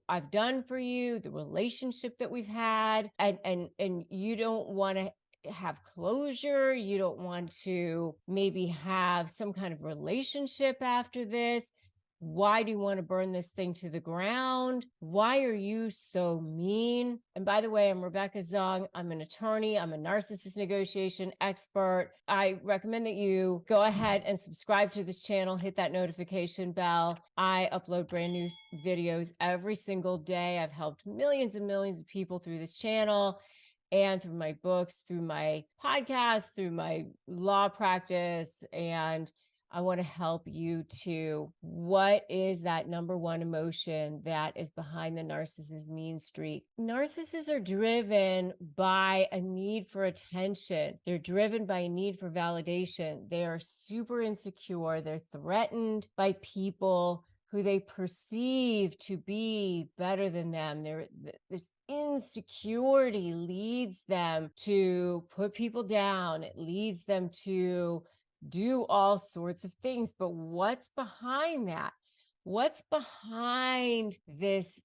I've done for you, the relationship that we've had, and you don't want to have closure, you don't want to maybe have some kind of relationship after this. Why do you want to burn this thing to the ground? Why are you so mean? And by the way, I'm Rebecca Zung. I'm an attorney. I'm a narcissist negotiation expert. I recommend that you go ahead and subscribe to this channel, hit that notification bell. I upload brand new videos every single day. I've helped millions and millions of people through this channel and through my books, through my podcast, through my law practice. And I want to help you too. What is that number one emotion that is behind the narcissist mean streak? Narcissists are driven by a need for attention. They're driven by a need for validation. They are super insecure. They're threatened by people who they perceive to be better than them. This insecurity leads them to put people down. It leads them to do all sorts of things. But what's behind that? What's behind this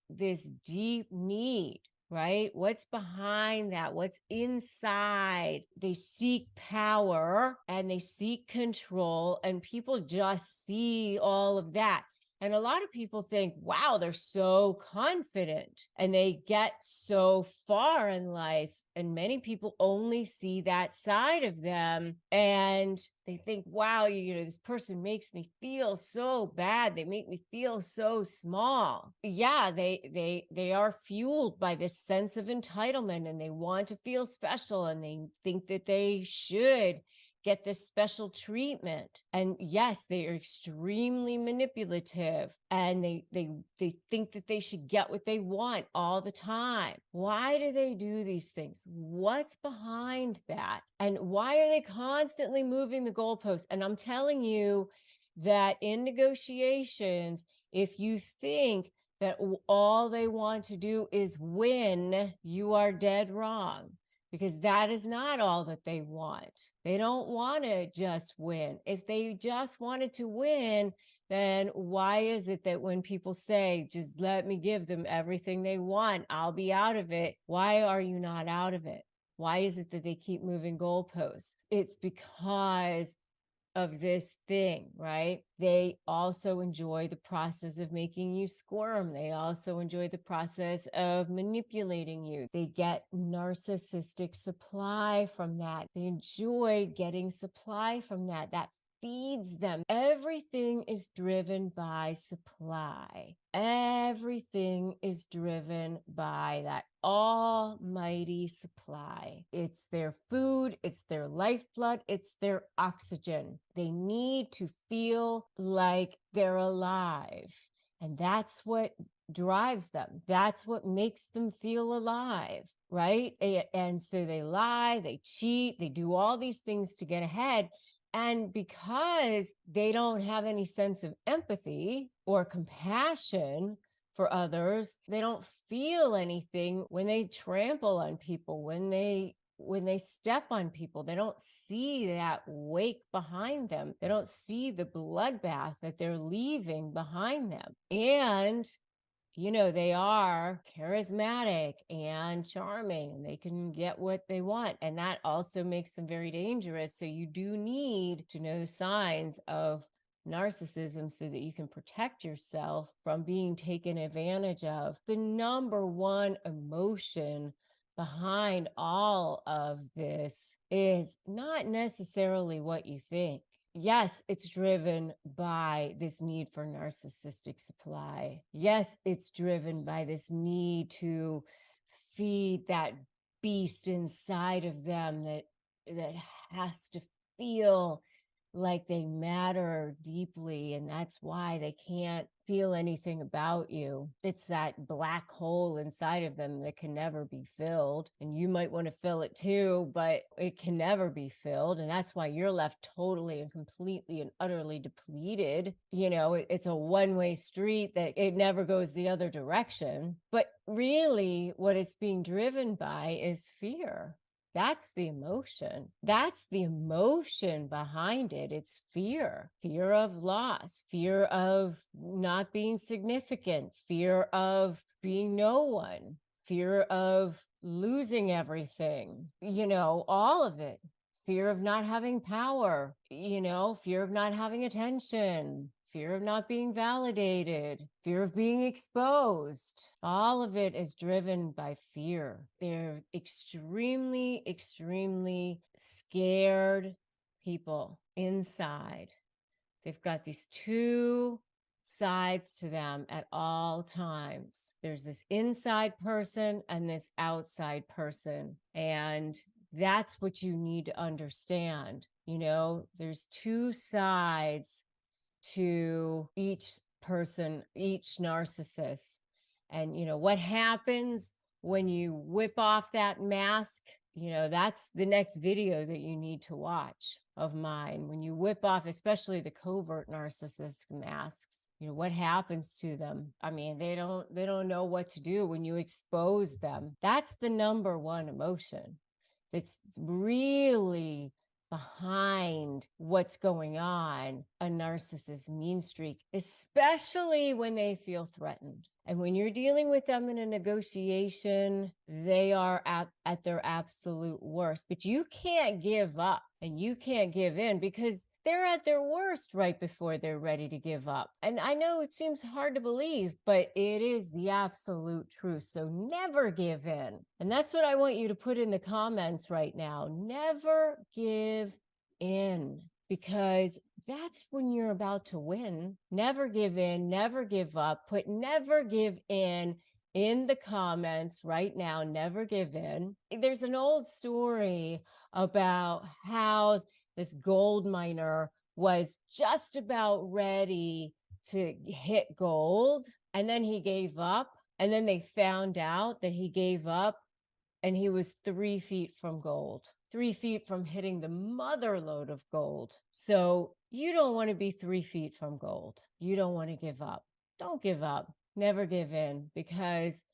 deep need? Right? What's behind that? What's inside? They seek power and they seek control, and people just see all of that. And a lot of people think, wow, they're so confident and they get so far in life. And many people only see that side of them. And they think, wow, this person makes me feel so bad. They make me feel so small. Yeah, they are fueled by this sense of entitlement, and they want to feel special, and they think that they should get this special treatment. And yes, they are extremely manipulative, and they think that they should get what they want all the time. Why do they do these things? What's behind that? And why are they constantly moving the goalposts? And I'm telling you that in negotiations, if you think that all they want to do is win, you are dead wrong, because that is not all that they want. They don't want to just win. If they just wanted to win, then why is it that when people say, just let me give them everything they want, I'll be out of it? Why are you not out of it? Why is it that they keep moving goalposts? It's because of this thing, right? They also enjoy the process of making you squirm. They also enjoy the process of manipulating you. They get narcissistic supply from that. They enjoy getting supply from that. That feeds them. Everything is driven by supply. Everything is driven by that almighty supply. It's their food, it's their lifeblood, it's their oxygen. They need to feel like they're alive. And that's what drives them. That's what makes them feel alive, right? And so they lie, they cheat, they do all these things to get ahead. And because they don't have any sense of empathy or compassion for others, they don't feel anything when they trample on people, when they step on people. They don't see that wake behind them. They don't see the bloodbath that they're leaving behind them. And they are charismatic and charming, and they can get what they want. And that also makes them very dangerous. So you do need to know signs of narcissism so that you can protect yourself from being taken advantage of. The number one emotion behind all of this is not necessarily what you think. Yes, it's driven by this need for narcissistic supply. Yes, it's driven by this need to feed that beast inside of them that has to feel like they matter deeply, and that's why they can't feel anything about you. It's that black hole inside of them that can never be filled, and you might want to fill it too, but it can never be filled, and that's why you're left totally and completely and utterly depleted. It's a one-way street that it never goes the other direction. But really what it's being driven by is fear. That's the emotion. That's the emotion behind it. It's fear, fear of loss, fear of not being significant, fear of being no one, fear of losing everything, all of it. Fear of not having power, fear of not having attention, fear of not being validated, fear of being exposed. All of it is driven by fear. They're extremely, extremely scared people inside. They've got these two sides to them at all times. There's this inside person and this outside person. And that's what you need to understand. There's two sides to each person, each narcissist. And what happens when you whip off that mask? That's the next video that you need to watch of mine. When you whip off, especially the covert narcissist masks, what happens to them? I mean, they don't know what to do when you expose them. That's the number one emotion that's really behind what's going on, a narcissist's mean streak, especially when they feel threatened. And when you're dealing with them in a negotiation, they are at their absolute worst. But you can't give up and you can't give in, because they're at their worst right before they're ready to give up. And I know it seems hard to believe, but it is the absolute truth. So never give in. And that's what I want you to put in the comments right now. Never give in, because that's when you're about to win. Never give in, never give up. Put never give in the comments right now. Never give in. There's an old story about how this gold miner was just about ready to hit gold, and then he gave up, and then they found out that he gave up and he was 3 feet from gold, 3 feet from hitting the mother lode of gold. So you don't want to be 3 feet from gold. You don't want to give up. Don't give up. Never give in, because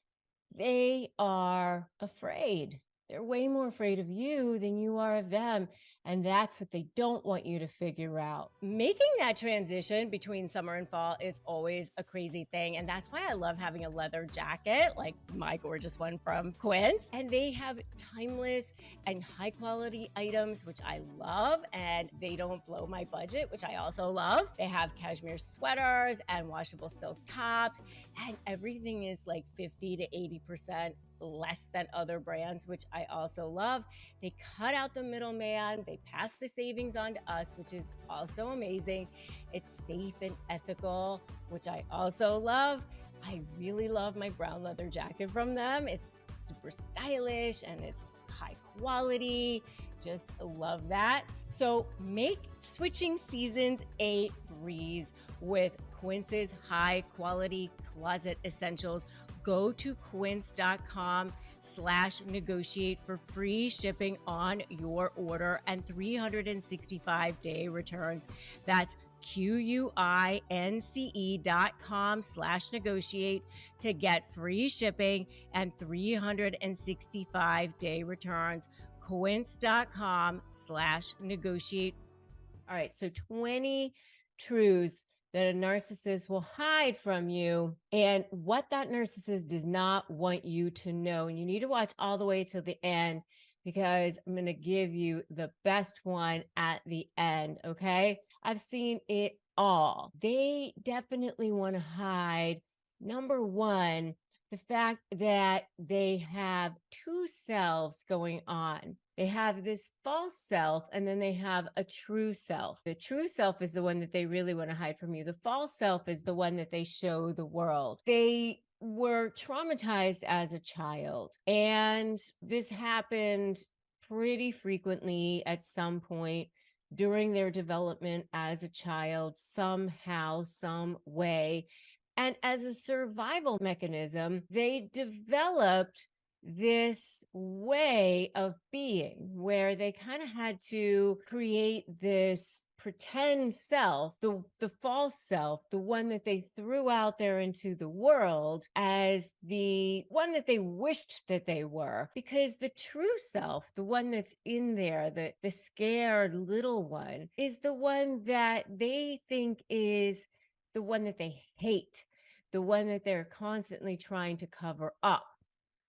they are afraid. They're way more afraid of you than you are of them. And that's what they don't want you to figure out. Making that transition between summer and fall is always a crazy thing. And that's why I love having a leather jacket, like my gorgeous one from Quince. And they have timeless and high quality items, which I love. And they don't blow my budget, which I also love. They have cashmere sweaters and washable silk tops. And everything is like 50 to 80% less than other brands, which I also love. They cut out the middleman. They pass the savings on to us, which is also amazing. It's safe and ethical, which I also love. I really love my brown leather jacket from them. It's super stylish and it's high quality. Just love that. So make switching seasons a breeze with Quince's high quality closet essentials. Go to quince.com/negotiate for free shipping on your order and 365-day returns. That's QUINCE.com/negotiate to get free shipping and 365-day returns. Quince.com/negotiate. All right, so 20 truths that a narcissist will hide from you, and what that narcissist does not want you to know. And you need to watch all the way till the end, because I'm going to give you the best one at the end. Okay. I've seen it all. They definitely want to hide, number one, the fact that they have two selves going on. They have this false self, and then they have a true self. The true self is the one that they really want to hide from you. The false self is the one that they show the world. They were traumatized as a child, and this happened pretty frequently at some point during their development as a child, somehow, some way. And as a survival mechanism, they developed this way of being where they kind of had to create this pretend self, the false self, the one that they threw out there into the world as the one that they wished that they were. Because the true self, the one that's in there, the scared little one, is the one that they think is the one that they hate, the one that they're constantly trying to cover up,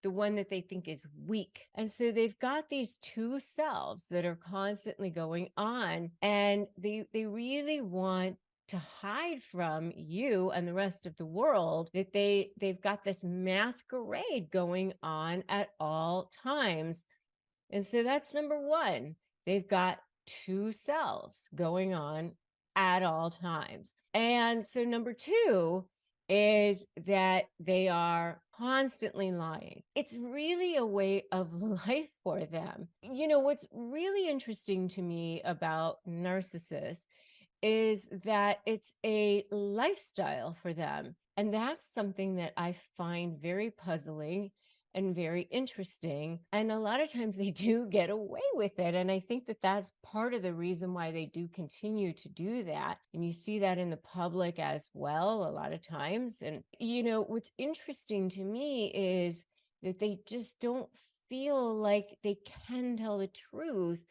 the one that they think is weak. And so they've got these two selves that are constantly going on, and they really want to hide from you and the rest of the world, that they've got this masquerade going on at all times. And so that's number one. They've got two selves going on at all times. And so number two is that they are constantly lying. It's really a way of life for them. You know, what's really interesting to me about narcissists is that it's a lifestyle for them. And that's something that I find very puzzling and very interesting. And a lot of times they do get away with it. And I think that that's part of the reason why they do continue to do that. And you see that in the public as well, a lot of times. And, you know, what's interesting to me is that they just don't feel like they can tell the truth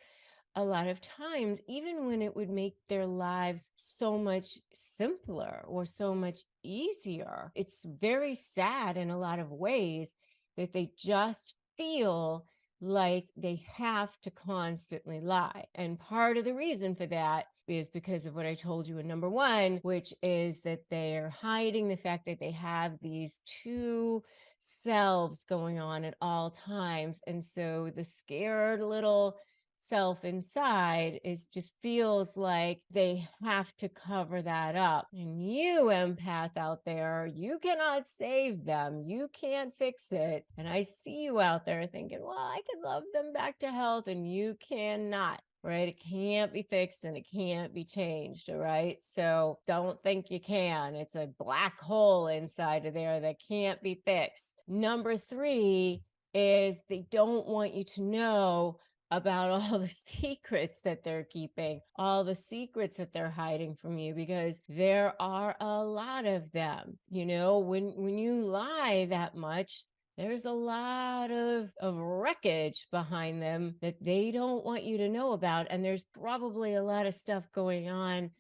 a lot of times, even when it would make their lives so much simpler or so much easier. It's very sad in a lot of ways that they just feel like they have to constantly lie. And part of the reason for that is because of what I told you in number one, which is that they're hiding the fact that they have these two selves going on at all times. And so the scared little self inside is just feels like they have to cover that up. And you, empath out there, you cannot save them, you can't fix it. And I see you out there thinking, well, I could love them back to health, and you cannot. Right? It can't be fixed and it can't be changed. All right. So don't think you can. It's a black hole inside of there that can't be fixed. Number three is they don't want you to know about all the secrets that they're keeping, all the secrets that they're hiding from you, because there are a lot of them. You know, when you lie that much, there's a lot of wreckage behind them that they don't want you to know about. And there's probably a lot of stuff going on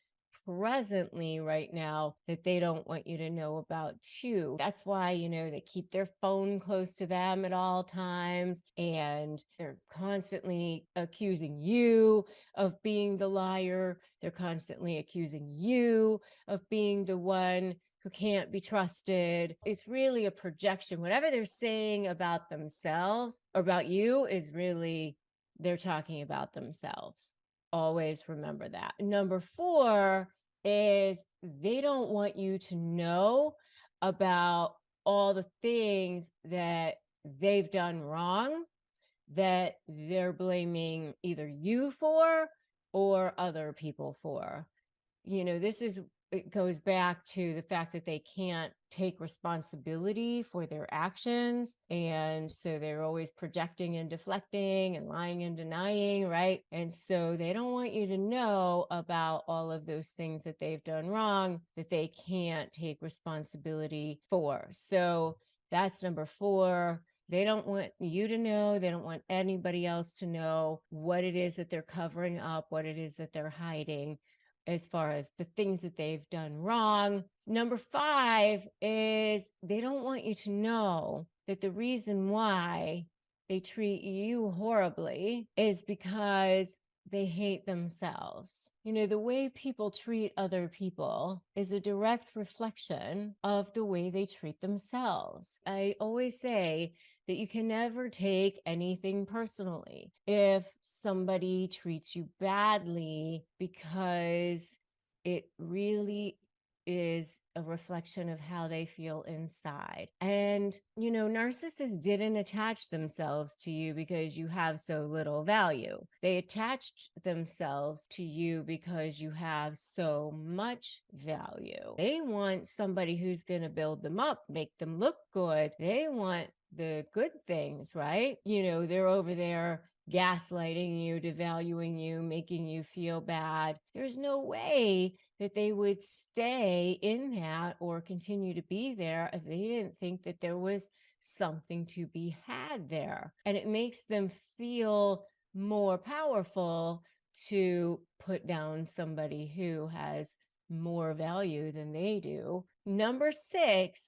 presently right now that they don't want you to know about too. That's why, you know, they keep their phone close to them at all times, and they're constantly accusing you of being the liar. They're constantly accusing you of being the one who can't be trusted. It's really a projection. Whatever they're saying about themselves or about you is really, they're talking about themselves. Always remember that. Number four is they don't want you to know about all the things that they've done wrong, that they're blaming either you for or other people for. You know, it goes back to the fact that they can't take responsibility for their actions. And so they're always projecting and deflecting and lying and denying, right? And so they don't want you to know about all of those things that they've done wrong that they can't take responsibility for. So that's number four. They don't want you to know. They don't want anybody else to know what it is that they're covering up, what it is that they're hiding, as far as the things that they've done wrong. Number five is they don't want you to know that the reason why they treat you horribly is because they hate themselves. You know, the way people treat other people is a direct reflection of the way they treat themselves. I always say that you can never take anything personally if somebody treats you badly, because it really is a reflection of how they feel inside. And, you know, narcissists didn't attach themselves to you because you have so little value. They attached themselves to you because you have so much value. They want somebody who's going to build them up, make them look good. They want the good things, right? You know, they're over there gaslighting you, devaluing you, making you feel bad. There's no way that they would stay in that or continue to be there if they didn't think that there was something to be had there. And it makes them feel more powerful to put down somebody who has more value than they do. Number 6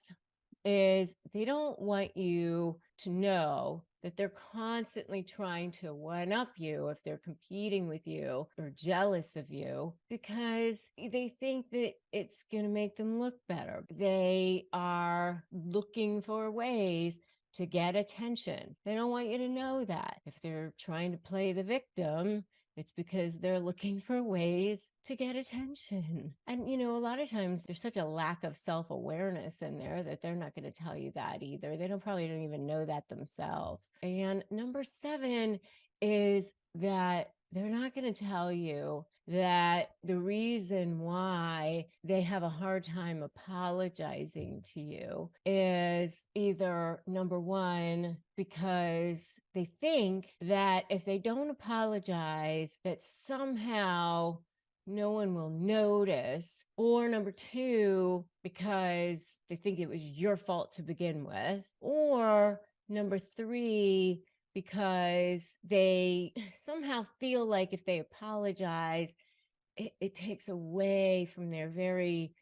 is they don't want you to know that they're constantly trying to one up you if they're competing with you or jealous of you, because they think that it's going to make them look better. They are looking for ways to get attention. They don't want you to know that. If they're trying to play the victim, it's because they're looking for ways to get attention. And, you know, a lot of times there's such a lack of self-awareness in there that they're not going to tell you that either. They probably don't even know that themselves. And number 7 is that they're not going to tell you that the reason why they have a hard time apologizing to you is either, number 1, because they think that if they don't apologize, that somehow no one will notice, or number 2, because they think it was your fault to begin with, or number 3, because they somehow feel like if they apologize, it takes away from their very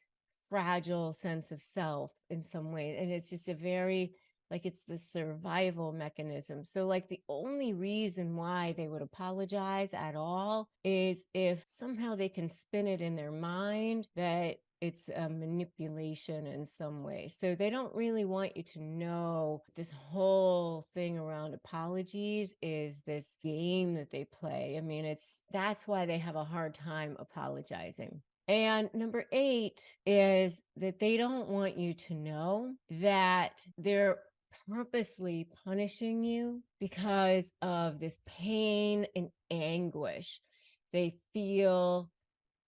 fragile sense of self in some way. And it's just a very, like, it's the survival mechanism. So, like, the only reason why they would apologize at all is if somehow they can spin it in their mind that it's a manipulation in some way. So they don't really want you to know this whole thing around apologies is this game that they play. I mean, that's why they have a hard time apologizing. And number 8 is that they don't want you to know that they're purposely punishing you because of this pain and anguish they feel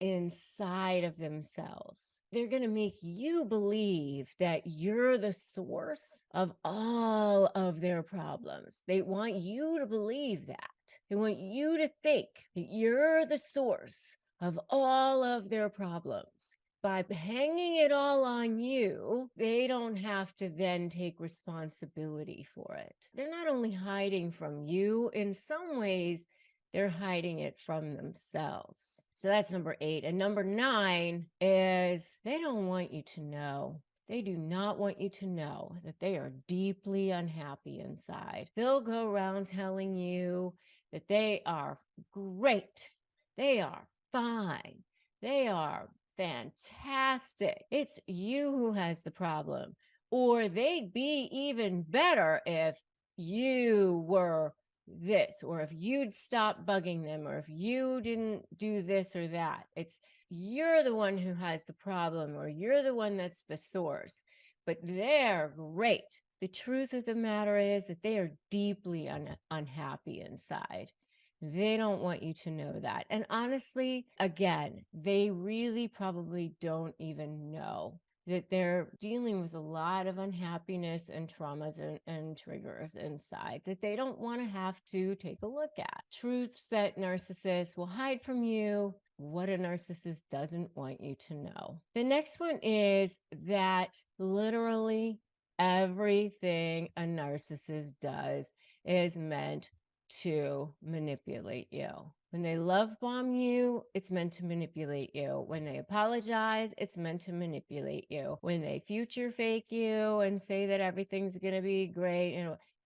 inside of themselves. They're going to make you believe that you're the source of all of their problems. They want you to believe that. They want you to think that you're the source of all of their problems. By hanging it all on you, they don't have to then take responsibility for it. They're not only hiding from you, in some ways, they're hiding it from themselves. So that's number 8. And number 9 is they don't want you to know. They do not want you to know that they are deeply unhappy inside. They'll go around telling you that they are great. They are fine. They are fantastic. It's you who has the problem. Or they'd be even better if you were this, or if you'd stop bugging them, or if you didn't do this or that. It's you're the one who has the problem, or you're the one that's the source. But they're great. The truth of the matter is that they are deeply unhappy inside. They don't want you to know that. And honestly, again, they really probably don't even know that they're dealing with a lot of unhappiness and traumas and triggers inside that they don't want to have to take a look at. Truths that narcissists will hide from you, what a narcissist doesn't want you to know. The next one is that literally everything a narcissist does is meant to manipulate you. When they love bomb you, it's meant to manipulate you. When they apologize, it's meant to manipulate you. When they future fake you and say that everything's going to be great,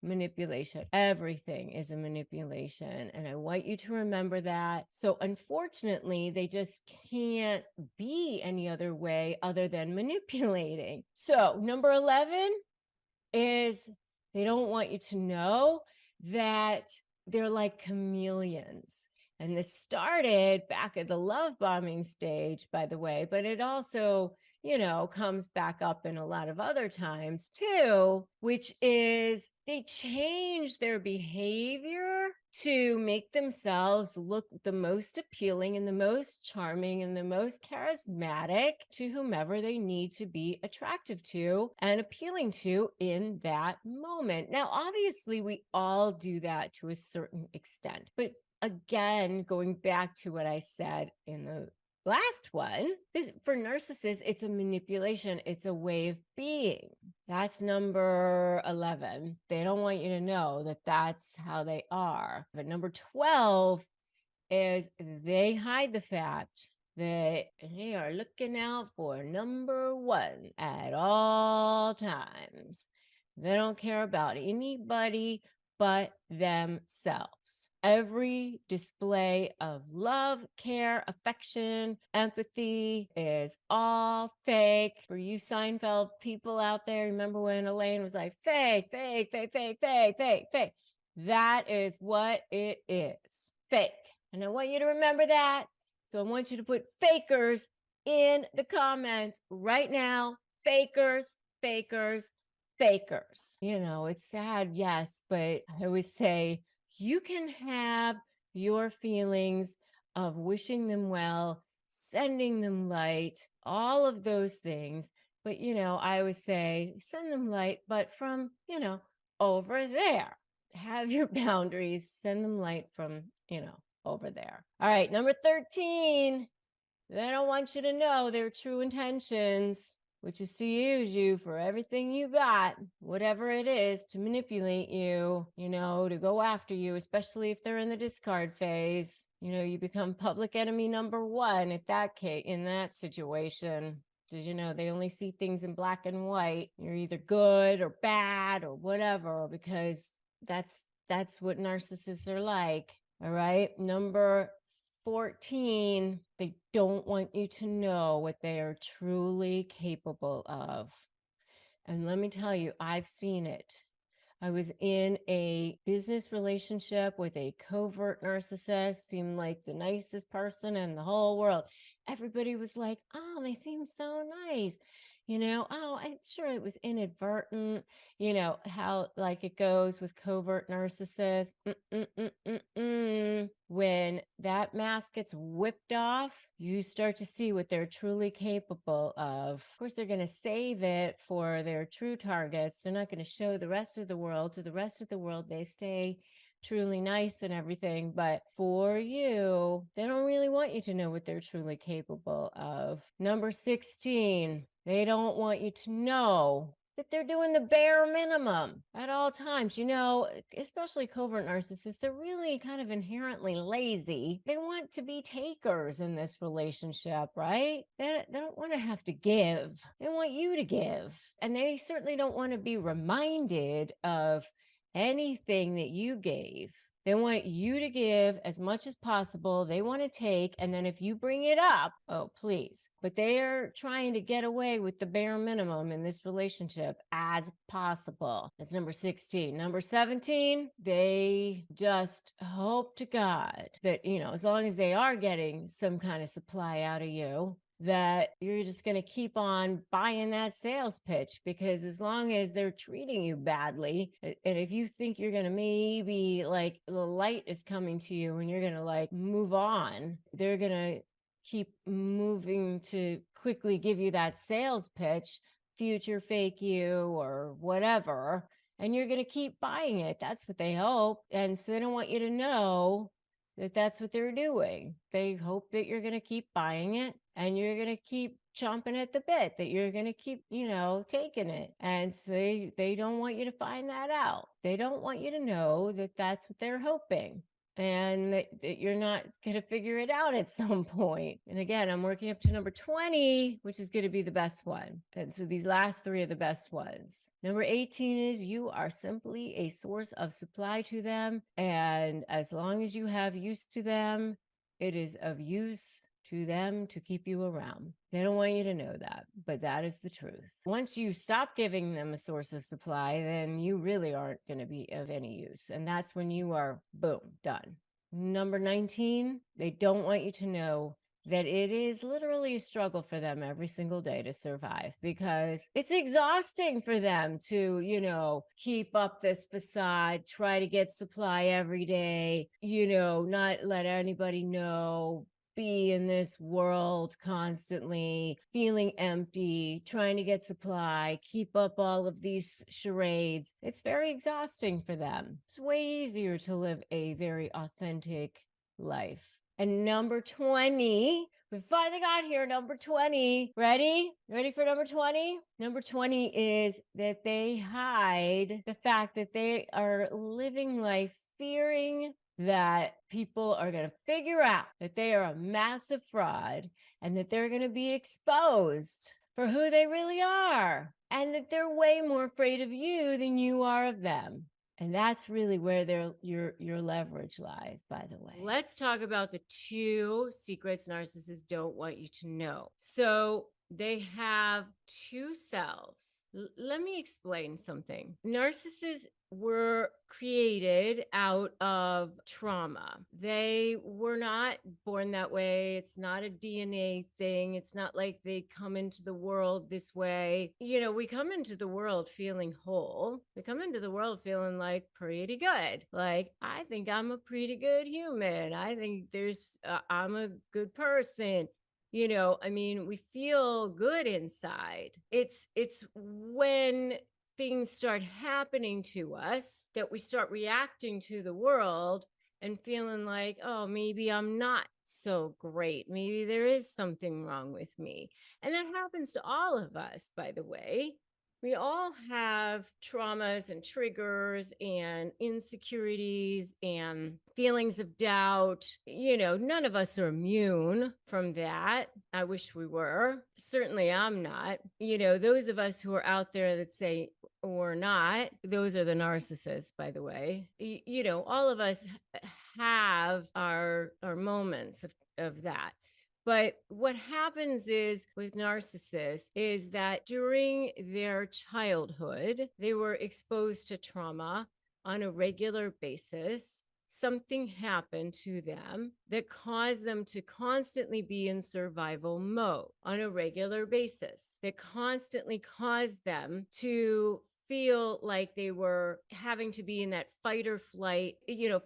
manipulation. Everything is a manipulation. And I want you to remember that. So unfortunately, they just can't be any other way other than manipulating. So number 11 is they don't want you to know that they're like chameleons. And this started back at the love bombing stage, by the way, but it also, comes back up in a lot of other times too, which is they change their behavior to make themselves look the most appealing and the most charming and the most charismatic to whomever they need to be attractive to and appealing to in that moment. Now, obviously, we all do that to a certain extent, but again, going back to what I said in the last one, this for narcissists, it's a manipulation, it's a way of being. That's number 11. They don't want you to know that that's how they are. But number 12 is they hide the fact that they are looking out for number one at all times. They don't care about anybody but themselves. Every display of love, care, affection, empathy is all fake. For you Seinfeld people out there, remember when Elaine was like, fake, fake, fake, fake, fake, fake, fake? That is what it is. Fake. And I want you to remember that. So I want you to put fakers in the comments right now. Fakers, fakers, fakers. It's sad, yes, but I always say you can have your feelings of wishing them well, sending them light, all of those things. But, I always say send them light, but from, over there. Have your boundaries, send them light from, over there. All right, number 13. They don't want you to know their true intentions, which is to use you for everything you got, whatever it is, to manipulate you, to go after you, especially if they're in the discard phase. You become public enemy number one in that situation. Because, they only see things in black and white. You're either good or bad or whatever, because that's what narcissists are like. All right. Number 14, they don't want you to know what they are truly capable of. And let me tell you, I've seen it. I was in a business relationship with a covert narcissist, seemed like the nicest person in the whole world. Everybody was like, oh, they seem so nice. Oh, I'm sure it was inadvertent, how like it goes with covert narcissists. When that mask gets whipped off, you start to see what they're truly capable of. Of course, they're going to save it for their true targets. They're not going to show the rest of the world. To the rest of the world, they stay truly nice and everything, but for you, they don't really want you to know what they're truly capable of. Number 16, they don't want you to know that they're doing the bare minimum at all times. Especially covert narcissists, they're really kind of inherently lazy. They want to be takers in this relationship, right? They don't want to have to give. They want you to give. And they certainly don't want to be reminded of anything that you gave. They want you to give as much as possible. They want to take, and then if you bring it up, oh, please. But they are trying to get away with the bare minimum in this relationship as possible. That's number 16. Number 17, they just hope to God that, as long as they are getting some kind of supply out of you, that you're just going to keep on buying that sales pitch, because as long as they're treating you badly, and if you think you're going to maybe like the light is coming to you and you're going to like move on, they're going to keep moving to quickly give you that sales pitch, future fake you or whatever, and you're going to keep buying it. That's what they hope. And so they don't want you to know that that's what they're doing. They hope that you're going to keep buying it and you're going to keep chomping at the bit, that you're going to keep, taking it. And so they don't want you to find that out. They don't want you to know that that's what they're hoping. and that you're not going to figure it out at some point. And again, I'm working up to number 20, which is going to be the best one. And so these last three are the best ones. Number 18 is you are simply a source of supply to them. And as long as you have use to them, it is of use to them to keep you around. They don't want you to know that, but that is the truth. Once you stop giving them a source of supply, then you really aren't going to be of any use. And that's when you are, boom, done. Number 19, they don't want you to know that it is literally a struggle for them every single day to survive, because it's exhausting for them to, keep up this facade, try to get supply every day, not let anybody know, be in this world constantly, feeling empty, trying to get supply, keep up all of these charades. It's very exhausting for them. It's way easier to live a very authentic life. And number 20, we finally got here. Number 20. Ready? Ready for number 20? Number 20 is that they hide the fact that they are living life fearing that people are going to figure out that they are a massive fraud and that they're going to be exposed for who they really are, and that they're way more afraid of you than you are of them. And that's really where your leverage lies, by the way. Let's talk about the 2 secrets narcissists don't want you to know. So they have 2 selves. Let me explain something. Narcissists were created out of trauma. They were not born that way. It's not a DNA thing. It's not like they come into the world this way. We come into the world feeling whole. We come into the world feeling like pretty good. Like, I think I'm a pretty good human. I think I'm a good person. We feel good inside. It's when things start happening to us that we start reacting to the world and feeling like, oh, maybe I'm not so great. Maybe there is something wrong with me. And that happens to all of us, by the way. We all have traumas and triggers and insecurities and feelings of doubt. None of us are immune from that. I wish we were. Certainly I'm not. Those of us who are out there that say we're not, those are the narcissists, by the way. All of us have our moments of that. But what happens is with narcissists is that during their childhood, they were exposed to trauma on a regular basis. Something happened to them that caused them to constantly be in survival mode on a regular basis, that constantly caused them to feel like they were having to be in that fight or flight,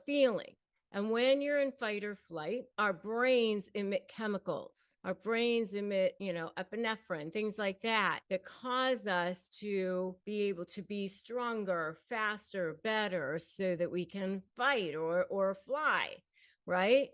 feeling. And when you're in fight or flight, our brains emit chemicals. Our brains emit, epinephrine, things like that, that cause us to be able to be stronger, faster, better, so that we can fight or fly, right?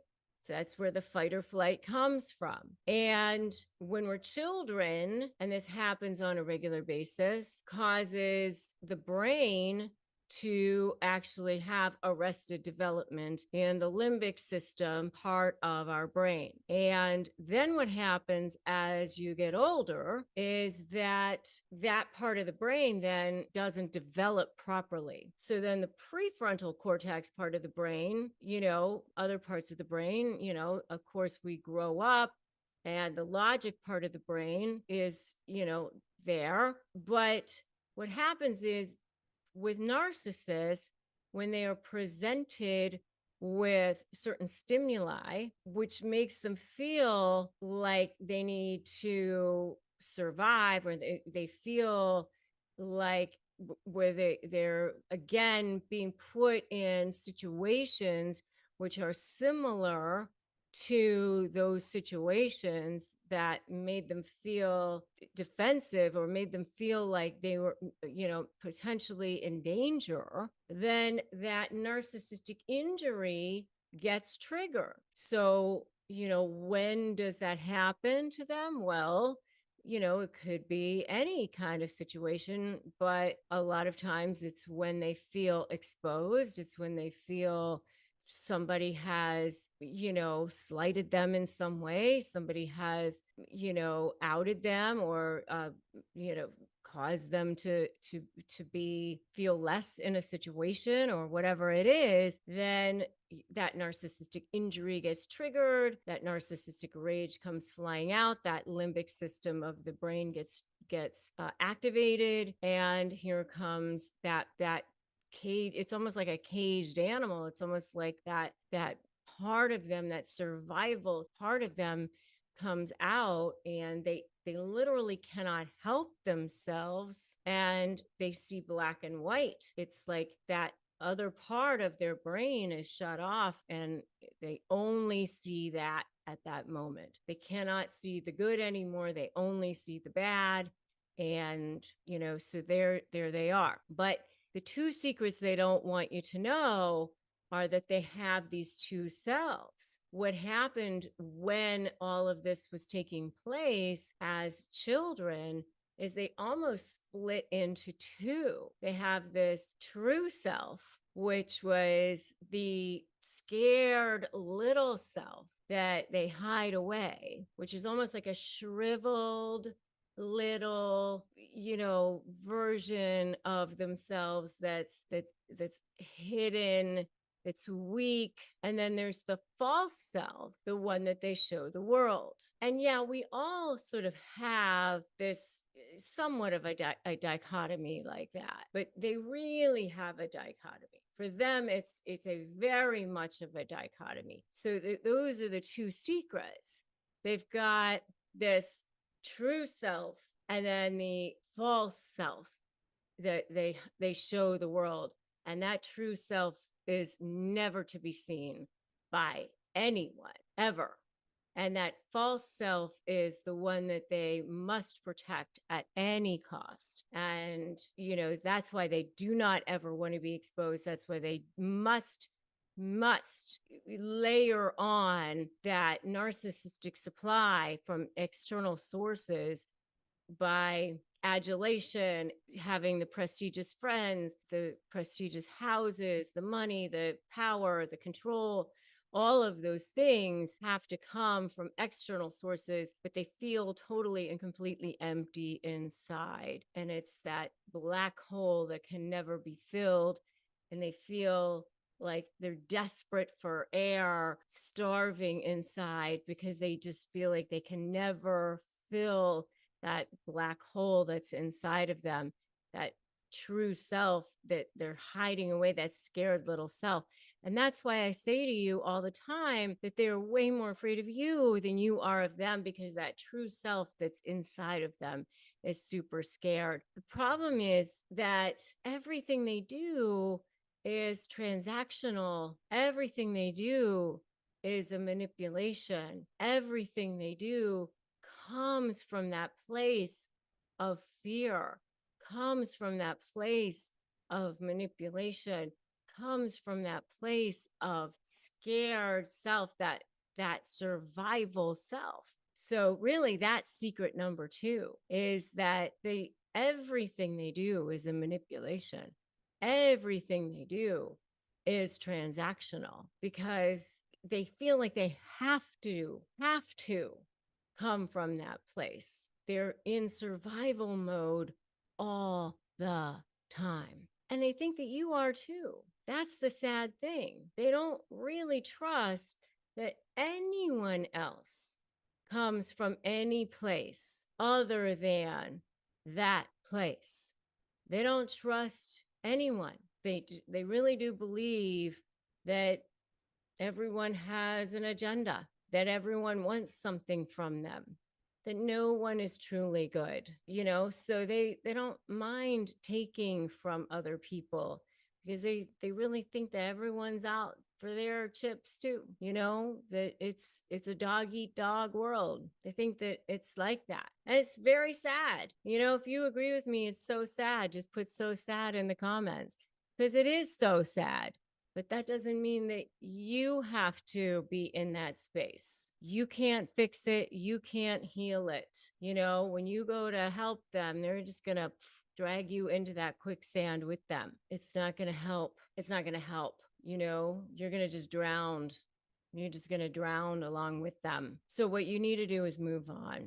So that's where the fight or flight comes from. And when we're children, and this happens on a regular basis, causes the brain to actually have arrested development in the limbic system part of our brain. And then what happens as you get older is that part of the brain then doesn't develop properly. So then the prefrontal cortex part of the brain, other parts of the brain, of course we grow up, and the logic part of the brain is, there. But what happens is, with narcissists, when they are presented with certain stimuli, which makes them feel like they need to survive, or they feel like where they're again being put in situations which are similar to those situations that made them feel defensive or made them feel like they were, potentially in danger, then that narcissistic injury gets triggered. So, when does that happen to them? Well, it could be any kind of situation, but a lot of times it's when they feel exposed. It's when they feel somebody has, slighted them in some way, somebody has, outed them, or, you know, caused them to be feel less in a situation or whatever it is, then that narcissistic injury gets triggered, that narcissistic rage comes flying out, that limbic system of the brain gets activated, and here comes that cage. It's almost like a caged animal. It's almost like that part of them, that survival part of them, comes out, and they literally cannot help themselves, and they see black and white. It's like that other part of their brain is shut off, and they only see that at that moment. They cannot see the good anymore. They only see the bad. And, so there they are. But the two secrets they don't want you to know are that they have these two selves. What happened when all of this was taking place as children is they almost split into two. They have this true self, which was the scared little self that they hide away, which is almost like a shriveled little, version of themselves that's hidden, it's weak. And then there's the false self, the one that they show the world. And yeah, we all sort of have this somewhat of a dichotomy like that, but they really have a dichotomy. For them, it's a very much of a dichotomy. So those are the two secrets. They've got this true self, and then the false self that they show the world. And that true self is never to be seen by anyone ever. And that false self is the one that they must protect at any cost. And, that's why they do not ever want to be exposed. That's why they must layer on that narcissistic supply from external sources by adulation, having the prestigious friends, the prestigious houses, the money, the power, the control. All of those things have to come from external sources, but they feel totally and completely empty inside. And it's that black hole that can never be filled. And they feel like they're desperate for air, starving inside, because they just feel like they can never fill that black hole that's inside of them, that true self that they're hiding away, that scared little self. And that's why I say to you all the time that they're way more afraid of you than you are of them, because that true self that's inside of them is super scared. The problem is that everything they do is transactional. Everything they do is a manipulation. Everything they do comes from that place of fear, comes from that place of manipulation, comes from that place of scared self, that survival self. So really, that's secret number two, is that everything they do is a manipulation. Everything they do is transactional, because they feel like they have to come from that place. They're in survival mode all the time. And they think that you are too. That's the sad thing. They don't really trust that anyone else comes from any place other than that place. They don't trust anyone. They really do believe that everyone has an agenda, that everyone wants something from them, that no one is truly good, so they don't mind taking from other people, because they really think that everyone's out for their chips too, that it's a dog eat dog world. They think that it's like that. And it's very sad. If you agree with me, it's so sad. Just put "so sad" in the comments, because it is so sad. But that doesn't mean that you have to be in that space. You can't fix it. You can't heal it. When you go to help them, they're just going to drag you into that quicksand with them. It's not going to help. It's not going to help. you're going to just drown. You're just going to drown along with them. So what you need to do is move on.